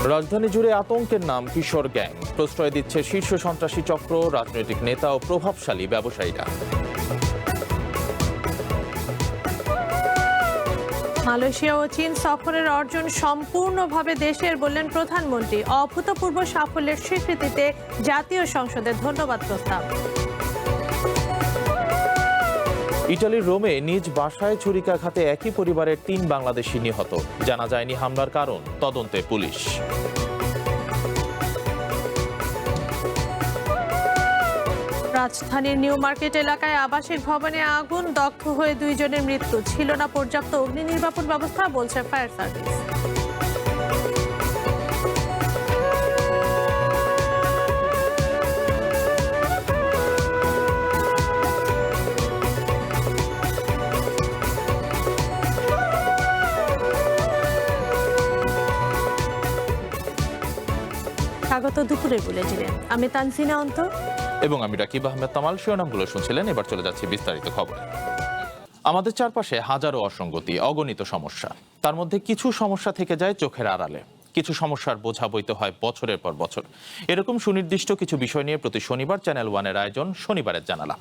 রাজধানী জুড়ে আতঙ্কের নাম কিশোর গ্যাং। প্রশ্রয় দিচ্ছে শীর্ষ সন্ত্রাসী চক্র, রাজনৈতিক নেতা ও প্রভাবশালী ব্যবসায়ীরা। মালয়েশিয়া ও চীন সফরের অর্জন সম্পূর্ণভাবে দেশের, বললেন প্রধানমন্ত্রী। অভূতপূর্ব সাফল্যের স্বীকৃতিতে জাতীয় সংসদের ধন্যবাদ প্রস্তাব। ইটালির রোমে নিজ বাসায় ছুরিকাঘাতে একই পরিবারের ৩ বাংলাদেশি নিহত। জানা যায়নি হামলার কারণ, তদন্তে পুলিশ। রাজধানীর নিউ মার্কেট এলাকায় আবাসিক ভবনে আগুন, দগ্ধ হয়ে 2 জনের মৃত্যু। ছিল না পর্যাপ্ত অগ্নি নির্বাপন ব্যবস্থা, বলছে ফায়ার সার্ভিস। স্বাগত দুপুরের বুলেটিনে। আমি তানজিনা অন্ত এবং আমি রাকিব আহমেদ তামাল। শিরোনামগুলো শুনছিলেন, এবার চলে যাচ্ছে বিস্তারিত খবরে। আমাদের চারপাশে হাজারো অসঙ্গতি, অগণিত সমস্যা। তার মধ্যে কিছু সমস্যা থেকে যায় চোখের আড়ালে, কিছু সমস্যার বোঝা বইতে হয় বছরের পর বছর। এরকম সুনির্দিষ্ট কিছু বিষয় নিয়ে প্রতি শনিবার চ্যানেল ওয়ানের আয়োজন শনিবারের জানালা।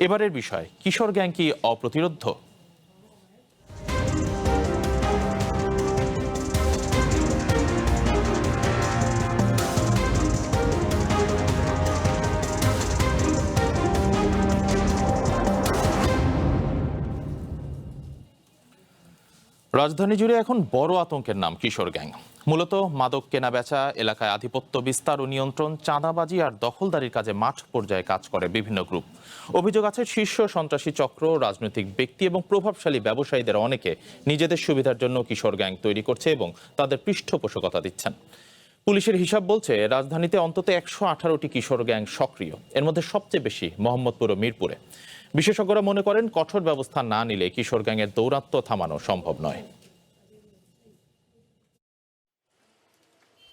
এবারের বিষয়, কিশোর গ্যাং কি অপ্রতিরোধ্য? রাজধানী জুড়ে এখন বড় আতঙ্কের নাম কিশোর গ্যাং। মূলত মাদক কেনা বেচা, এলাকায় আধিপত্য বিস্তার ও নিয়ন্ত্রণ, চাঁদাবাজি আর দখলদারির কাজে মাঠ পর্যায়ে কাজ করে বিভিন্ন গ্রুপ। অভিযোগ আছে শীর্ষ সন্ত্রাসী চক্র, রাজনৈতিক ব্যক্তি এবং প্রভাবশালী ব্যবসায়ীদের অনেকে নিজেদের সুবিধার জন্য কিশোর গ্যাং তৈরি করছে এবং তাদের পৃষ্ঠপোষকতা দিচ্ছেন। পুলিশের হিসাব বলছে রাজধানীতে অন্তত 118টি কিশোর গ্যাং সক্রিয়। এর মধ্যে সবচেয়ে বেশি মোহাম্মদপুর ও মিরপুরে। বিশেষজ্ঞরা মনে করেন কঠোর ব্যবস্থা না নিলে কিশোর গ্যাংয়ের দৌরাত্ম্য থামানো সম্ভব নয়।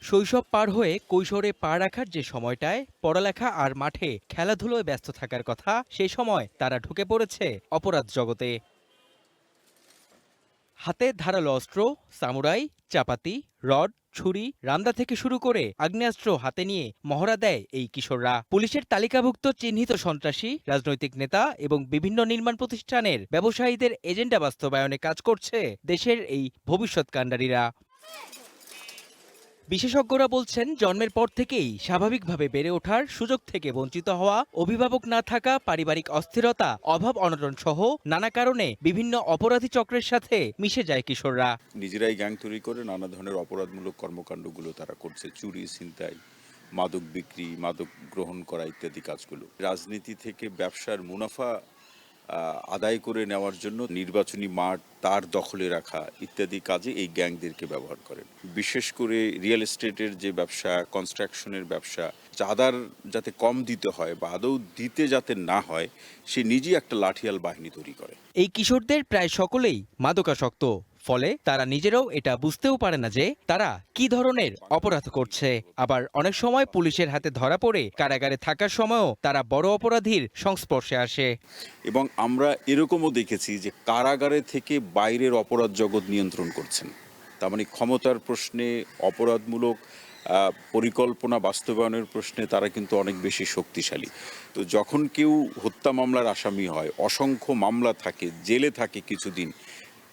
শৈশব পার হয়ে কৈশোরে পা রাখার যে সময়টায় পড়ালেখা আর মাঠে খেলাধুলোয় ব্যস্ত থাকার কথা, সেই সময় তারা ঢুকে পড়েছে অপরাধ জগতে। হাতে ধারালো অস্ত্র, সামুরাই, চাপাতি, রড, ছুরি, রামদা থেকে শুরু করে আগ্নেয়াস্ত্র হাতে নিয়ে মহড়া দেয় এই কিশোররা। পুলিশের তালিকাভুক্ত চিহ্নিত সন্ত্রাসী, রাজনৈতিক নেতা এবং বিভিন্ন নির্মাণ প্রতিষ্ঠানের ব্যবসায়ীদের এজেন্ডা বাস্তবায়নে কাজ করছে দেশের এই ভবিষ্যৎ কাণ্ডারীরা। বিশেষজ্ঞরা বলছেন, জন্মের পর থেকেই স্বাভাবিকভাবে বেড়ে ওঠার সুযোগ থেকে বঞ্চিত হওয়া, অভিভাবক না থাকা, পারিবারিক অস্থিরতা, অভাব অনটন সহ নানা কারণে বিভিন্ন অপরাধী চক্রের সাথে মিশে যায় কিশোররা। নিজেরাই গ্যাং তৈরি করে নানা ধরনের অপরাধমূলক কর্মকাণ্ডগুলো তারা করছে, চুরি, ছিনতাই, মাদক বিক্রি, মাদক গ্রহণ করা ইত্যাদি কাজগুলো। রাজনীতি থেকে ব্যবসার মুনাফা আদায় করে নেওয়ার জন্য নির্বাচনী মাঠ তার দখলে রাখা ইত্যাদি কাজে এই গ্যাংদেরকে ব্যবহার করেন। বিশেষ করে রিয়েল এস্টেটের যে ব্যবসা, কনস্ট্রাকশনের ব্যবসা, চাঁদার যাতে কম দিতে হয় বা আদৌ দিতে যাতে না হয়, সে নিজেই একটা লাঠিয়াল বাহিনী তৈরি করে। এই কিশোরদের প্রায় সকলেই মাদকাসক্ত, ফলে তারা নিজেরাও এটা বুঝতেও পারে না যে তারা কি ধরনের অপরাধ করছে। আবার অনেক সময় পুলিশের হাতে ধরা পড়ে কারাগারে থাকার সময়ও তারা বড় অপরাধীর সংস্পর্শে আসে। এবং আমরা এরকমও দেখেছি যে কারাগারে থেকে বাইরের অপরাধ জগৎ নিয়ন্ত্রণ করছেন। তার মানে ক্ষমতার প্রশ্নে, অপরাধমূলক পরিকল্পনা বাস্তবায়নের প্রশ্নে তারা কিন্তু অনেক বেশি শক্তিশালী। তো যখন কেউ হত্যা মামলার আসামি হয়, অসংখ্য মামলা থাকে, জেলে থাকে কিছুদিন,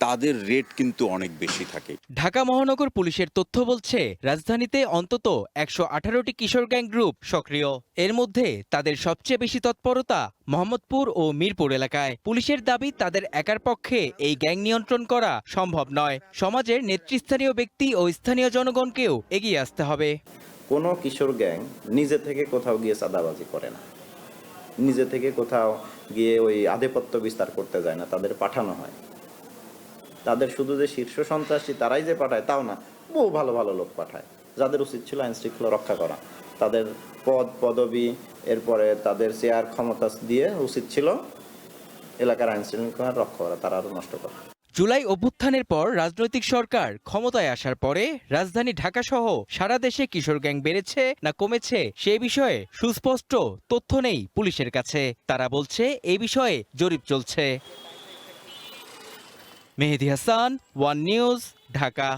তাদের রেট কিন্তু অনেক বেশি থাকে। ঢাকা মহানগর পুলিশের তথ্য বলছে, রাজধানীতে অন্তত 118টি কিশোর গ্যাং গ্রুপ সক্রিয়। এর মধ্যে তাদের সবচেয়ে বেশি তৎপরতা মোহাম্মদপুর ও মিরপুর এলাকায়। পুলিশের দাবি, তাদের একার পক্ষে এই গ্যাং নিয়ন্ত্রণ করা সম্ভব নয়। সমাজের নেতৃস্থানীয় ব্যক্তি ও স্থানীয় জনগণকেও এগিয়ে আসতে হবে। কোনো কিশোর গ্যাং নিজে থেকে কোথাও গিয়ে চাঁদাবাজি করে না, নিজে থেকে কোথাও গিয়ে ওই আধিপত্য বিস্তার করতে যায় না, তাদের পাঠানো হয়। তাদের শুধু যে শীর্ষ সন্ত্রাসী তারাই যে পাঠায় তাও না, বহু ভালো ভালো লোক পাঠায়, যাদের উচিত ছিল আইন শৃঙ্খলা রক্ষা করা। তাদের পদ পদবি, এরপরে তাদের চেয়ার ক্ষমতা দিয়ে উচিত ছিল এলাকার আইন শৃঙ্খলা রক্ষা করা, তারা আরো নষ্ট করা। জুলাই অভ্যুত্থানের পর রাজনৈতিক সরকার ক্ষমতায় আসার পরে রাজধানী ঢাকা সহ সারা দেশে কিশোর গ্যাং বেড়েছে না কমেছে সে বিষয়ে সুস্পষ্ট তথ্য নেই পুলিশের কাছে। তারা বলছে, এই বিষয়ে জরিপ চলছে। মেহেদী হাসান, ওয়ান নিউজ, ঢাকা।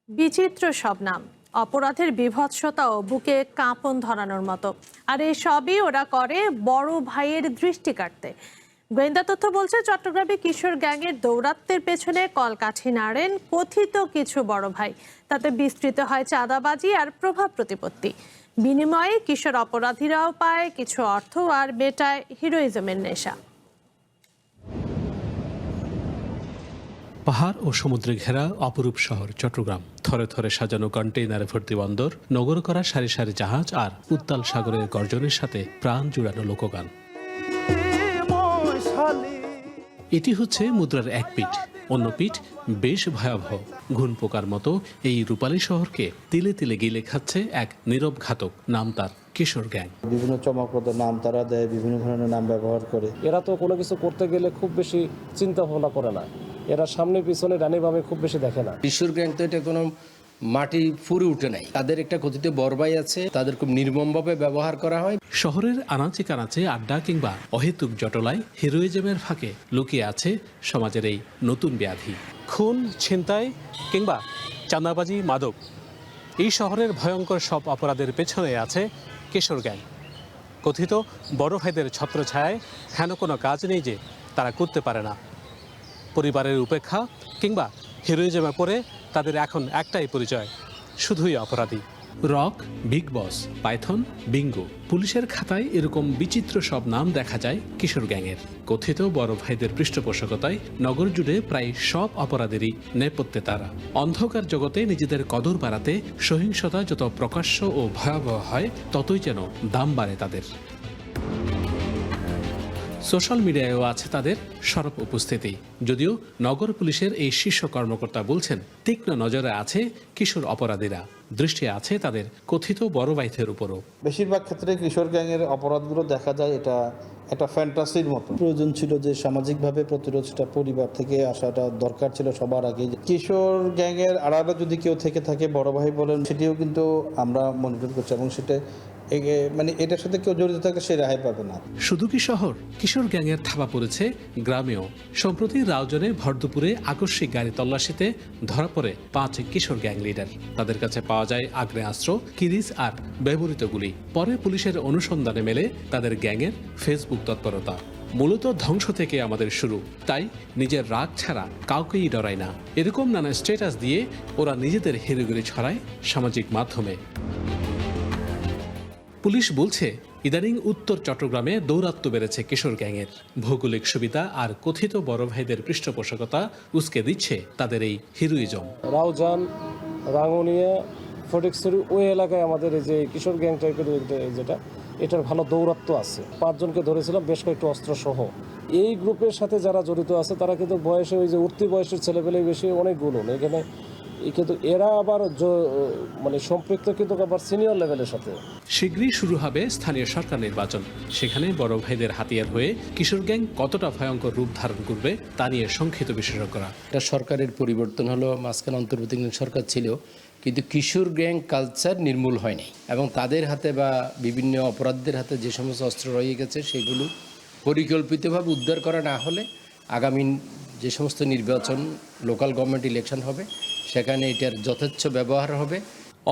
বিচিত্র সব নাম, অপরাধের বিভৎসতাও বুকে কাঁপন ধরানোর মতো। আর এই সবই ওরা করে বড় ভাইয়ের দৃষ্টি কাটতে। গোয়েন্দা তথ্য বলছে চট্টগ্রামে কিশোর গ্যাংয়ের দৌরাত্মের পেছনে কলকাঠি নাড়েন কথিত কিছু বড় ভাই। তাতে বিস্তৃত হয় চাঁদাবাজি আর প্রভাব প্রতিপত্তি। বিনিময়ে কিশোর অপরাধীরাও পায় কিছু অর্থ আর মেটায় হিরোইজমের নেশা। পাহাড় ও সমুদ্রে ঘেরা অপরূপ শহর চট্টগ্রাম, থরে থরে সাজানো কন্টেইনারে ভর্তি বন্দর, নগর করা সারি সারি জাহাজ আর উত্তাল সাগরের গর্জনের সাথে প্রাণ জুড়ানো লোকগান। এটি হচ্ছে মুদ্রার এক পিঠ, অন্য পিঠ বেশ ভয়াবহ। ঘুণ পোকার মতো এই রূপালী শহরকে তিলে তিলে গিলে খাচ্ছে এক নীরব ঘাতক, নাম তার কিশোর গ্যাং। বিভিন্ন চমকপ্রদ নাম তারা দেয়, বিভিন্ন ধরনের নাম ব্যবহার করে। এরা তো কোনো কিছু করতে গেলে খুব বেশি চিন্তা ভাবনা করে না, এরা সামনে পিছনে ডানে বামে খুব বেশি দেখে না। কিশোর গ্যাং তো এটা কোনো মাটি ফুরে উঠে নাই, তাদের একটা কথিত বরবাই আছে, তাদের খুব নির্মমভাবে ব্যবহার করা হয়। শহরের আনাচে কানাচে আড্ডা কিংবা অহেতুক জটলায় হিরোইজমের ফাঁকে লুকিয়ে আছে সমাজের এই নতুন ব্যাধি। খুন, ছিনতাই কিংবা চাঁদাবাজি, মাদক, এই শহরের ভয়ঙ্কর সব অপরাধের পেছনে আছে কিশোর গ্যাং। কথিত বড় ভাইদের ছত্রছায়ায় হেন কোনো কাজ নেই যে তারা করতে পারে না। পরিবারের উপেক্ষা কিংবা হিরোইজমে পড়ে তাদের এখন একটাই পরিচয়, শুধুই অপরাধী। রক, বিগ বস, পাইথন, বিঙ্গো, পুলিশের খাতায় এরকম বিচিত্র সব নাম দেখা যায় কিশোর গ্যাংয়ের। কথিত বড় ভাইদের পৃষ্ঠপোষকতায় নগর জুড়ে প্রায় সব অপরাধেরই নেপথ্যে তারা। অন্ধকার জগতে নিজেদের কদর বাড়াতে সহিংসতা যত প্রকাশ্য ও ভয়াবহ হয়, ততই যেন দাম বাড়ে তাদের। সোশ্যাল মিডিয়ায়ও আছে তাদের সরব উপস্থিতি। যদিও নগর পুলিশের এই শীর্ষ কর্মকর্তা বলছেন, তীক্ষ্ণ নজরে আছে কিশোর অপরাধীরা, দৃষ্টি আছে তাদের কথিত বড় ভাইদের উপরও। বেশিরভাগ ক্ষেত্রে কিশোর গ্যাংয়ের অপরাধগুলো দেখা যায় এটা একটা ফ্যান্টাসির মতো। প্রয়োজন ছিল যে সামাজিকভাবে প্রতিরোধটা পরিবার থেকে আসাটা দরকার ছিল সবার আগে। কিশোর গ্যাংয়ের আড়ালে যদি কেউ থেকে থাকে, বড় ভাই বলেন, সেটিও কিন্তু আমরা মনিটর করছি এবং সেটা মানে এটার সাথে কেউ জড়িত থাকলে সে রেহাই পাবে না। শুধু কি শহর, কিশোর গ্যাংয়ের থাবা পড়েছে গ্রামেও। সম্প্রতি রাউজানে ভরদুপুরে আকস্মিক গাড়ি তল্লাশিতে ধরা পড়ে 5 কিশোর গ্যাং লিডার। তাদের কাছে পাওয়া যায় আগ্নেয়াস্ত্র, কিরিচ আর ব্যবহৃত গুলি। পরে পুলিশের অনুসন্ধানে মেলে তাদের গ্যাংয়ের ফেসবুক তৎপরতা। মূলত ধ্বংস থেকে আমাদের শুরু, তাই নিজের রাগ ছাড়া কাউকেই ডরায় না, এরকম নানা স্ট্যাটাস দিয়ে ওরা নিজেদের হিরোগিরি ছড়ায় সামাজিক মাধ্যমে। পুলিশ বলছে, ইদানিং উত্তর চট্টগ্রামে দৌরাত্ম্য বেড়েছে কিশোর গ্যাংয়ের। ভৌগোলিক সুবিধা আর কথিত বড় ভাইদের পৃষ্ঠপোষকতা উস্কে দিচ্ছে তাদের এই হিরোইজম। রাউজান, রাঙ্গুনিয়া, ফটিকছড়ি ওই এলাকায় আমাদের এই যে কিশোর গ্যাং টাইপের যেটা, এটার ভালো দৌরাত্ম্য আছে। 5 জনকে ধরেছিলাম, বেশ কয়েকটা অস্ত্র সহ। এই গ্রুপের সাথে যারা জড়িত আছে তারা কিন্তু বয়সে ওই যে উঠতি বয়সের ছেলেপেলে বেশি অনেকগুলো এখানে, কিন্তু এরা আবার মানে সম্পৃক্ত কিন্তু আবার সিনিয়র লেভেলের সাথে। শীঘ্রই শুরু হবে স্থানীয় সরকার নির্বাচন। সেখানে বড় ভাইদের হাতিয়ার হয়ে কিশোর গ্যাং কতটা ভয়ঙ্কর রূপ ধারণ করবে তা নিয়ে সংক্ষিপ্ত বিশেষজ্ঞরা। এটা সরকারের পরিবর্তন হলো, মাঝখানে অন্তর্বর্তীকালীন সরকার ছিল, কিন্তু কিশোর গ্যাং কালচার নির্মূল হয়নি এবং তাদের হাতে বা বিভিন্ন অপরাধীদের হাতে যে সমস্ত অস্ত্র রয়ে গেছে সেগুলো পরিকল্পিতভাবে উদ্ধার করা না হলে আগামী যে সমস্ত নির্বাচন, লোকাল গভর্নমেন্ট ইলেকশন হবে, সেখানে এটার যথেচ্ছ ব্যবহার হবে।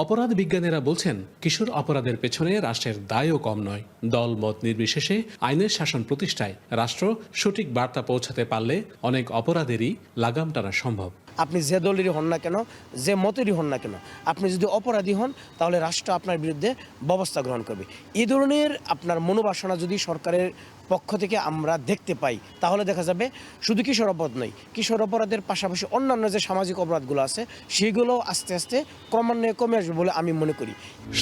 অপরাধ বিজ্ঞানীরা বলছেন, কিশোর অপরাধের পেছনে রাষ্ট্রের দায়ও কম নয়। দল মত নির্বিশেষে আইনের শাসন প্রতিষ্ঠায় রাষ্ট্র সঠিক বার্তা পৌঁছাতে পারলে অনেক অপরাধেরই লাগাম টানা সম্ভব। আপনি যে দলেরই হন না কেন, যে মতেরই হন না কেন, আপনি যদি অপরাধী হন তাহলে রাষ্ট্র আপনার বিরুদ্ধে ব্যবস্থা গ্রহণ করবে। এই ধরনের আপনার মনোবাসনা যদি সরকারের পক্ষ থেকে আমরা দেখতে পাই, তাহলে দেখা যাবে শুধু কিশোর অপরাধ নয়, কিশোর অপরাধের পাশাপাশি অন্যান্য যে সামাজিক অপরাধগুলো আছে সেগুলো আস্তে আস্তে ক্রমান্বয়ে কমে আসবে বলে আমি মনে করি।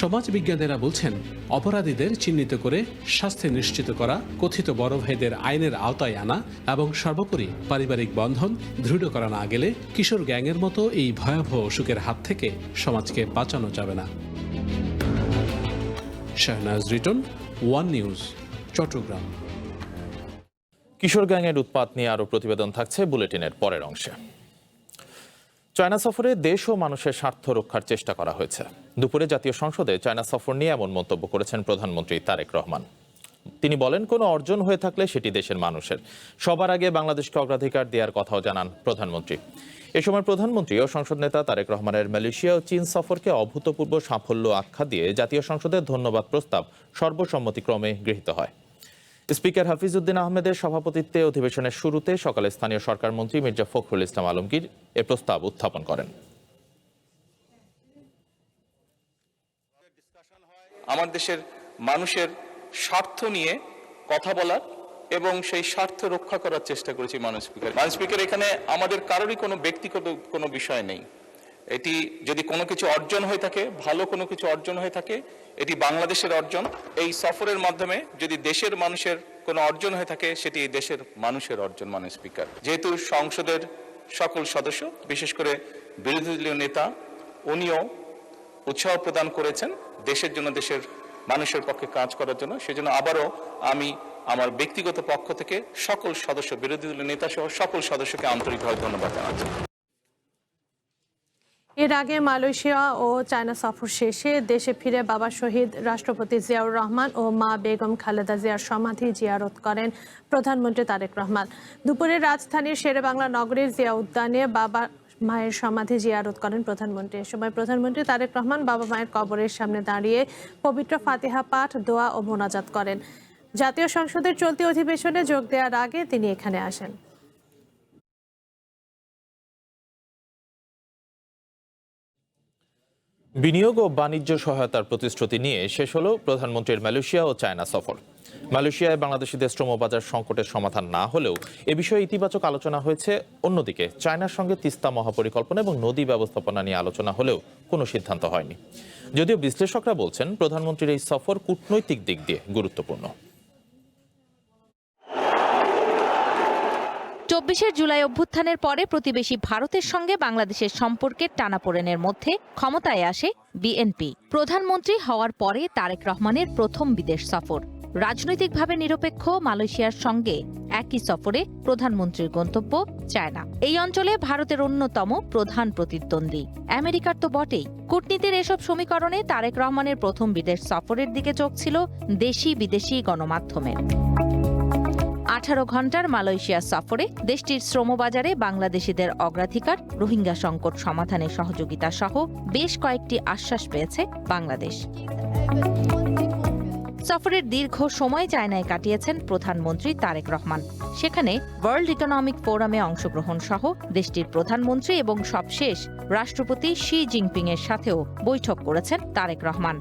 সমাজ বিজ্ঞানীরা বলছেন, অপরাধীদের চিহ্নিত করে শাস্তি নিশ্চিত করা, কথিত বড় ভাইদের আইনের আওতায় আনা এবং সর্বোপরি পারিবারিক বন্ধন দৃঢ় করা না গেলে কিশোর গ্যাংয়ের মতো এই ভয়াবহ অসুখের হাত থেকে সমাজকে বাঁচানো যাবে না। Shahnaz Riton, One News, Chattogram. কিশোর গ্যাংয়ের উৎপাত নিয়ে আরও প্রতিবেদন থাকছে বুলেটিনের পরের অংশে। চায়না সফরে দেশ ও মানুষের স্বার্থ রক্ষার চেষ্টা করা হয়েছে। দুপুরে জাতীয় সংসদে চায়না সফর নিয়ে এমন মন্তব্য করেছেন প্রধানমন্ত্রী তারেক রহমান। তিনি বলেন, কোনো অর্জন হয়ে থাকলে সেটি দেশের মানুষের। সবার আগে বাংলাদেশকে অগ্রাধিকার দেওয়ার কথাও জানান প্রধানমন্ত্রী। এ সময় প্রধানমন্ত্রী ও সংসদ নেতা তারেক রহমানের মালয়েশিয়া ও চীন সফরকে অভূতপূর্ব সাফল্য আখ্যা দিয়ে জাতীয় সংসদের ধন্যবাদ প্রস্তাব সর্বসম্মতিক্রমে গৃহীত হয়। স্পিকার হাফিজউদ্দিন আহমেদের সভাপতিত্বে অধিবেশনের শুরুতে সকালে স্থানীয় সরকার মন্ত্রী মির্জা ফখরুল ইসলাম আলমগীর এ প্রস্তাব উত্থাপন করেন। আমার দেশের মানুষের স্বার্থ নিয়ে কথা বলার এবং সেই স্বার্থ রক্ষা করার চেষ্টা করেছি মাননীয় স্পিকার। এখানে আমাদের কারোরই কোনো ব্যক্তিগত কোনো বিষয় নেই। এটি যদি কোনো কিছু অর্জন হয়ে থাকে, ভালো কোনো কিছু অর্জন হয়ে থাকে, এটি বাংলাদেশের অর্জন। এই সফরের মাধ্যমে যদি দেশের মানুষের কোনো অর্জন হয়ে থাকে, সেটি দেশের মানুষের অর্জন মাননীয় স্পিকার। যেহেতু সংসদের সকল সদস্য, বিশেষ করে বিরোধী দলীয় নেতা, উনিও উৎসাহ প্রদান করেছেন দেশের জন্য, দেশের মানুষের পক্ষে কাজ করার জন্য। সেজন্য আবারও আমি আমার ব্যক্তিগত পক্ষ থেকে সকল সদস্য, বিরোধী দলীয় নেতা সহ সকল সদস্যকে আন্তরিকভাবে ধন্যবাদ জানাচ্ছি। এর আগে মালয়েশিয়া ও চায়না সফর শেষে দেশে ফিরে বাবা শহীদ রাষ্ট্রপতি জিয়াউর রহমান ও মা বেগম খালেদা জিয়ার সমাধি জিয়ারত করেন প্রধানমন্ত্রী তারেক রহমান। দুপুরে রাজধানীর শেরেবাংলা নগরীর জিয়া উদ্যানে বাবা মায়ের সমাধি জিয়ারত করেন প্রধানমন্ত্রী। এ সময় প্রধানমন্ত্রী তারেক রহমান বাবা মায়ের কবরের সামনে দাঁড়িয়ে পবিত্র ফাতিহা পাঠ, দোয়া ও মোনাজাত করেন। জাতীয় সংসদের চলতি অধিবেশনে যোগ দেওয়ার আগে তিনি এখানে আসেন। বিনিয়োগ ও বাণিজ্য সহায়তার প্রতিশ্রুতি নিয়ে শেষ হলো প্রধানমন্ত্রীর মালয়েশিয়া ও চায়না সফর। মালয়েশিয়ায় বাংলাদেশিদের শ্রমবাজার সংকটের সমাধান না হলেও এ বিষয়ে ইতিবাচক আলোচনা হয়েছে। অন্যদিকে চায়নার সঙ্গে তিস্তা মহাপরিকল্পনা এবং নদী ব্যবস্থাপনা নিয়ে আলোচনা হলেও কোনো সিদ্ধান্ত হয়নি। যদিও বিশ্লেষকরা বলছেন, প্রধানমন্ত্রীর এই সফর কূটনৈতিক দিক দিয়ে গুরুত্বপূর্ণ। ২৪শে জুলাই অভ্যুত্থানের পরে প্রতিবেশী ভারতের সঙ্গে বাংলাদেশের সম্পর্কের টানাপোড়েনের মধ্যে ক্ষমতায় আসে বিএনপি। প্রধানমন্ত্রী হওয়ার পরে তারেক রহমানের প্রথম বিদেশ সফর। রাজনৈতিকভাবে নিরপেক্ষ মালয়েশিয়ার সঙ্গে একই সফরে প্রধানমন্ত্রীর গন্তব্য চায়না। এই অঞ্চলে ভারতের অন্যতম প্রধান প্রতিদ্বন্দ্বী। আমেরিকার তো বটেই। কূটনীতির এসব সমীকরণে তারেক রহমানের প্রথম বিদেশ সফরের দিকে চোখ ছিল দেশি বিদেশি গণমাধ্যমের। 18 ঘন্টার মালয়েশিয়া সফরে দেশটির শ্রমবাজারে বাংলাদেশিদের অগ্রাধিকার, রোহিঙ্গা সংকট সমাধানে সহযোগিতা সহ বেশ কয়েকটি আশ্বাস পেয়েছে বাংলাদেশ। সফরের দীর্ঘ সময় চায়নায় কাটিয়েছেন প্রধানমন্ত্রী তারেক রহমান। সেখানে ওয়ার্ল্ড ইকোনমিক ফোরামে অংশগ্রহণ সহ দেশটির প্রধানমন্ত্রী এবং সবশেষ রাষ্ট্রপতি শি জিনপিং এর সাথেও বৈঠক করেছেন তারেক রহমান।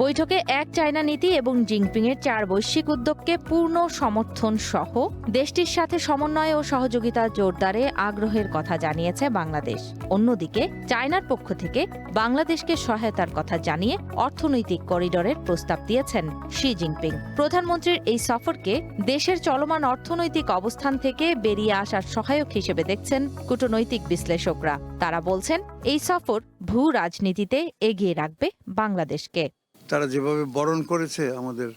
বৈঠকে এক চায়না নীতি এবং জিনপিংয়ের 4 বৈশ্বিক উদ্যোগকে পূর্ণ সমর্থন সহ দেশটির সাথে সমন্বয় ও সহযোগিতা জোরদারে আগ্রহের কথা জানিয়েছে বাংলাদেশ। অন্যদিকে চায়নার পক্ষ থেকে বাংলাদেশকে সহায়তার কথা জানিয়ে অর্থনৈতিক করিডোরের প্রস্তাব দিয়েছেন শি জিনপিং। প্রধানমন্ত্রীর এই সফরকে দেশের চলমান অর্থনৈতিক অবস্থান থেকে বেরিয়ে আসার সহায়ক হিসেবে দেখছেন কূটনৈতিক বিশ্লেষকরা। তারা বলছেন, এই সফর ভূ রাজনীতিতে এগিয়ে রাখবে বাংলাদেশকে। তারা যেভাবে বরণ করেছে আমাদের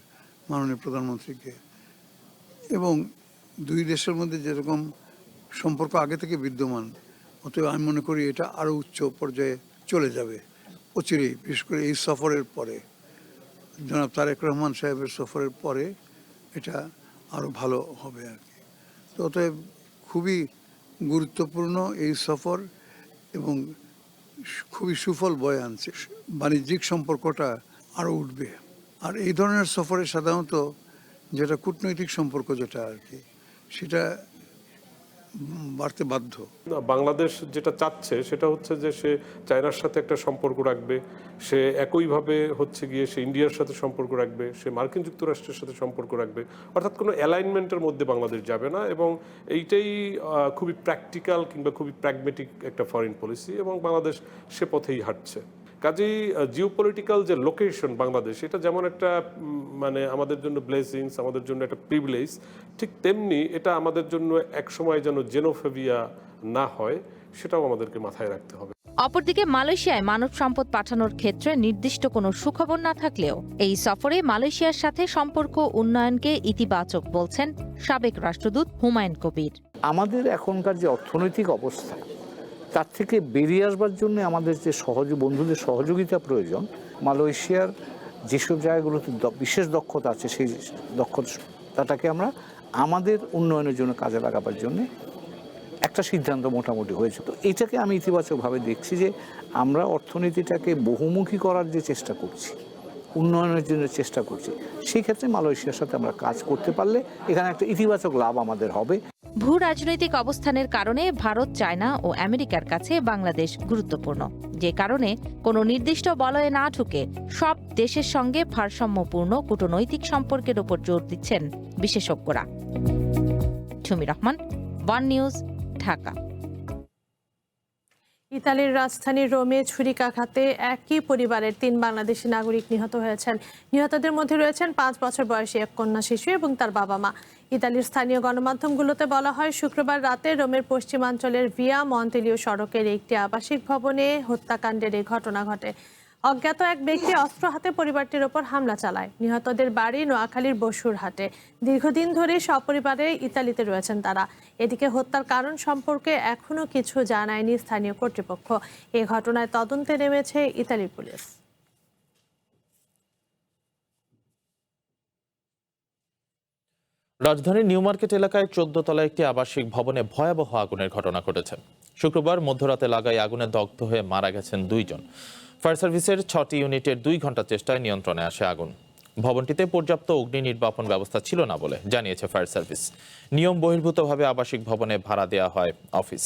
মাননীয় প্রধানমন্ত্রীকে, এবং দুই দেশের মধ্যে যেরকম সম্পর্ক আগে থেকে বিদ্যমান, অতএব আমি মনে করি এটা আরও উচ্চ পর্যায়ে চলে যাবে অচিরেই। বিশেষ করে এই সফরের পরে, জনাব তারেক রহমান সাহেবের সফরের পরে এটা আরও ভালো হবে আর কি। তো অতএব খুবই গুরুত্বপূর্ণ এই সফর এবং খুবই সুফল বয়ে আনছে। বাণিজ্যিক সম্পর্কটা আরও উঠবে। আর এই ধরনের সফরে সাধারণত যেটা কূটনৈতিক সম্পর্ক যেটা আর কি, সেটা বাড়তে বাধ্য। বাংলাদেশ যেটা চাচ্ছে সেটা হচ্ছে যে সে চায়নার সাথে একটা সম্পর্ক রাখবে, সে একইভাবে হচ্ছে গিয়ে সে ইন্ডিয়ার সাথে সম্পর্ক রাখবে, সে মার্কিন যুক্তরাষ্ট্রের সাথে সম্পর্ক রাখবে, অর্থাৎ কোনো অ্যালাইনমেন্টের মধ্যে বাংলাদেশ যাবে না। এবং এইটাই খুবই প্র্যাকটিক্যাল কিংবা খুবই প্র্যাগমেটিক একটা ফরেন পলিসি, এবং বাংলাদেশ সে পথেই হাঁটছে। কাজেই জিওপলিটিক্যাল যে লোকেশন বাংলাদেশ, এটা যেমন একটা মানে আমাদের জন্য ব্লেসিংস, আমাদের জন্য একটা প্রিভিলেজ, ঠিক তেমনি এটা আমাদের জন্য একসময় যেন জেনোফোবিয়া না হয়, সেটাও আমাদেরকে মাথায় রাখতে হবে। অপরদিকে মালয়েশিয়ায় মানব সম্পদ পাঠানোর ক্ষেত্রে নির্দিষ্ট কোনো সুখবর না থাকলেও এই সফরে মালয়েশিয়ার সাথে সম্পর্ক উন্নয়নকে ইতিবাচক বলছেন সাবেক রাষ্ট্রদূত হুমায়ুন কবির। আমাদের এখনকার যে অর্থনৈতিক অবস্থা, তার থেকে বেরিয়ে আসবার জন্য আমাদের যে বন্ধুদের সহযোগিতা প্রয়োজন, মালয়েশিয়ার যেসব জায়গাগুলোতে বিশেষ দক্ষতা আছে সেই দক্ষতাটাকে আমরা আমাদের উন্নয়নের জন্য কাজে লাগাবার জন্য একটা সিদ্ধান্ত মোটামুটি হয়েছে। তো এটাকে আমি ইতিবাচকভাবে দেখছি যে আমরা অর্থনীতিটাকে বহুমুখী করার যে চেষ্টা করছি, উন্নয়নের জন্য চেষ্টা করছি, সেই ক্ষেত্রে মালয়েশিয়ার সাথে আমরা কাজ করতে পারলে এখানে একটা ইতিবাচক লাভ আমাদের হবে। ভূ রাজনৈতিক অবস্থানের কারণে ভারত, চায়না ও আমেরিকার কাছে বাংলাদেশ গুরুত্বপূর্ণ, যে কারণে কোনো নির্দিষ্ট বলয়ে না ঢুকে সব দেশের সঙ্গে ভারসাম্যপূর্ণ কূটনৈতিক সম্পর্কের উপর জোর দিচ্ছেন বিশেষজ্ঞরা। ঝুমি রহমান, ওয়ান নিউজ, ঢাকা। ইতালির রাজধানী রোমে ছুরিকাঘাতে একই পরিবারের 3 বাংলাদেশি নাগরিক নিহত হয়েছেন। নিহতদের মধ্যে রয়েছেন 5 বছর বয়সী এক কন্যা শিশু এবং তার বাবা মা। ইতালির স্থানীয় গণমাধ্যমগুলোতে বলা হয়, শুক্রবার রাতে রোমের পশ্চিমাঞ্চলের ভিয়া মন্তেলিও সড়কের একটি আবাসিক ভবনে হত্যাকাণ্ডের এই ঘটনা ঘটে। অজ্ঞাত এক ব্যক্তি অস্ত্র হাতে পরিবারটির ওপর হামলা চালায়। নিহতদের বাড়ি নোয়াখালীর বসুরহাটে। দীর্ঘদিন ধরে সপরিবারে ইতালিতে রয়েছেন তারা। এদিকে হত্যার কারণ সম্পর্কে এখনো কিছু জানায়নি স্থানীয় কর্তৃপক্ষ। এ ঘটনায় তদন্তে নেমেছে ইতালির পুলিশ। রাজধানীর নিউ মার্কেট এলাকায় 14 তলায় একটি আবাসিক ভবনে ভয়াবহ আগুনের ঘটনা ঘটেছে। শুক্রবার মধ্যরাতে লাগাই আগুনে দগ্ধ হয়ে মারা গেছেন 2 জন। ফায়ার সার্ভিসের 6টি ইউনিটের 2 ঘন্টা চেষ্টায় নিয়ন্ত্রণে আসে আগুন। ভবনটিতে পর্যাপ্ত অগ্নি নির্বাপন ব্যবস্থা ছিল না বলে জানিয়েছে ফায়ার সার্ভিস। নিয়ম বহির্ভূতভাবে আবাসিক ভবনে ভাড়া দেওয়া হয় অফিস।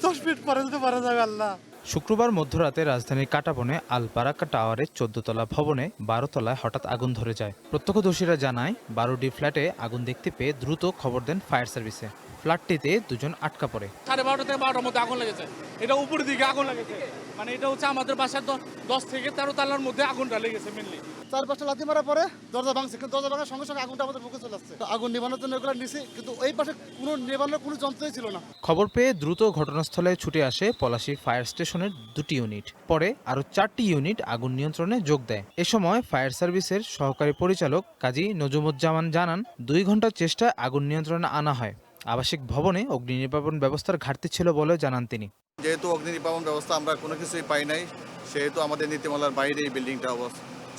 10 মিনিট পরে যদি মারা যাবে আল্লাহ। শুক্রবার মধ্যরাতে রাজধানীর কাটাবনে আল বারাকা টাওয়ারের 14 তলা ভবনে 12 তলায় হঠাৎ আগুন ধরে যায়। প্রত্যক্ষদর্শীরা জানায় 12টি ফ্ল্যাটে আগুন দেখতে পেয়ে দ্রুত খবর দেন ফায়ার সার্ভিসে। ফ্ল্যাটটিতে 2 জন আটকা পড়ে। 12:30 থেকে 12টার মধ্যে আগুন লেগেছে। এটা উপরের দিকে আগুন লেগেছে, মানে এটা হচ্ছে আমাদের বাসার 10 থেকে 13 তলার মধ্যে আগুনটা লেগেছে মেনলি। 4-5টা লাথি মারার পরে দরজা ভাঙছে, কিন্তু দরজা ভাঙার সঙ্গে সঙ্গে আগুনটা আমাদের বুকে চলে আসছে। আগুন নিভানোর জন্য এগুলো নিছি, কিন্তু ওই পাশে কোনো নিভানোর কোনো যন্ত্রই ছিল না। খবর পেয়ে দ্রুত ঘটনাস্থলে ছুটে আসে পলাশী ফায়ার স্টেশনের 2টি ইউনিট। পরে আরও 4টি ইউনিট আগুন নিয়ন্ত্রণে যোগ দেয়। এ সময় ফায়ার সার্ভিসের সহকারী পরিচালক কাজী নজমুজ্জামান জানান, 2 ঘন্টার চেষ্টায় আগুন নিয়ন্ত্রণে আনা হয়। আবাসিক ভবনে অগ্নি নির্বাপন ব্যবস্থার ঘাটতি ছিল বলে জানান তিনি। যেহেতু অগ্নি নির্বাপন ব্যবস্থা আমরা কোনো কিছুই পাই নাই, সেহেতু আমাদের নীতিমালার বাইরে এই বিল্ডিংটা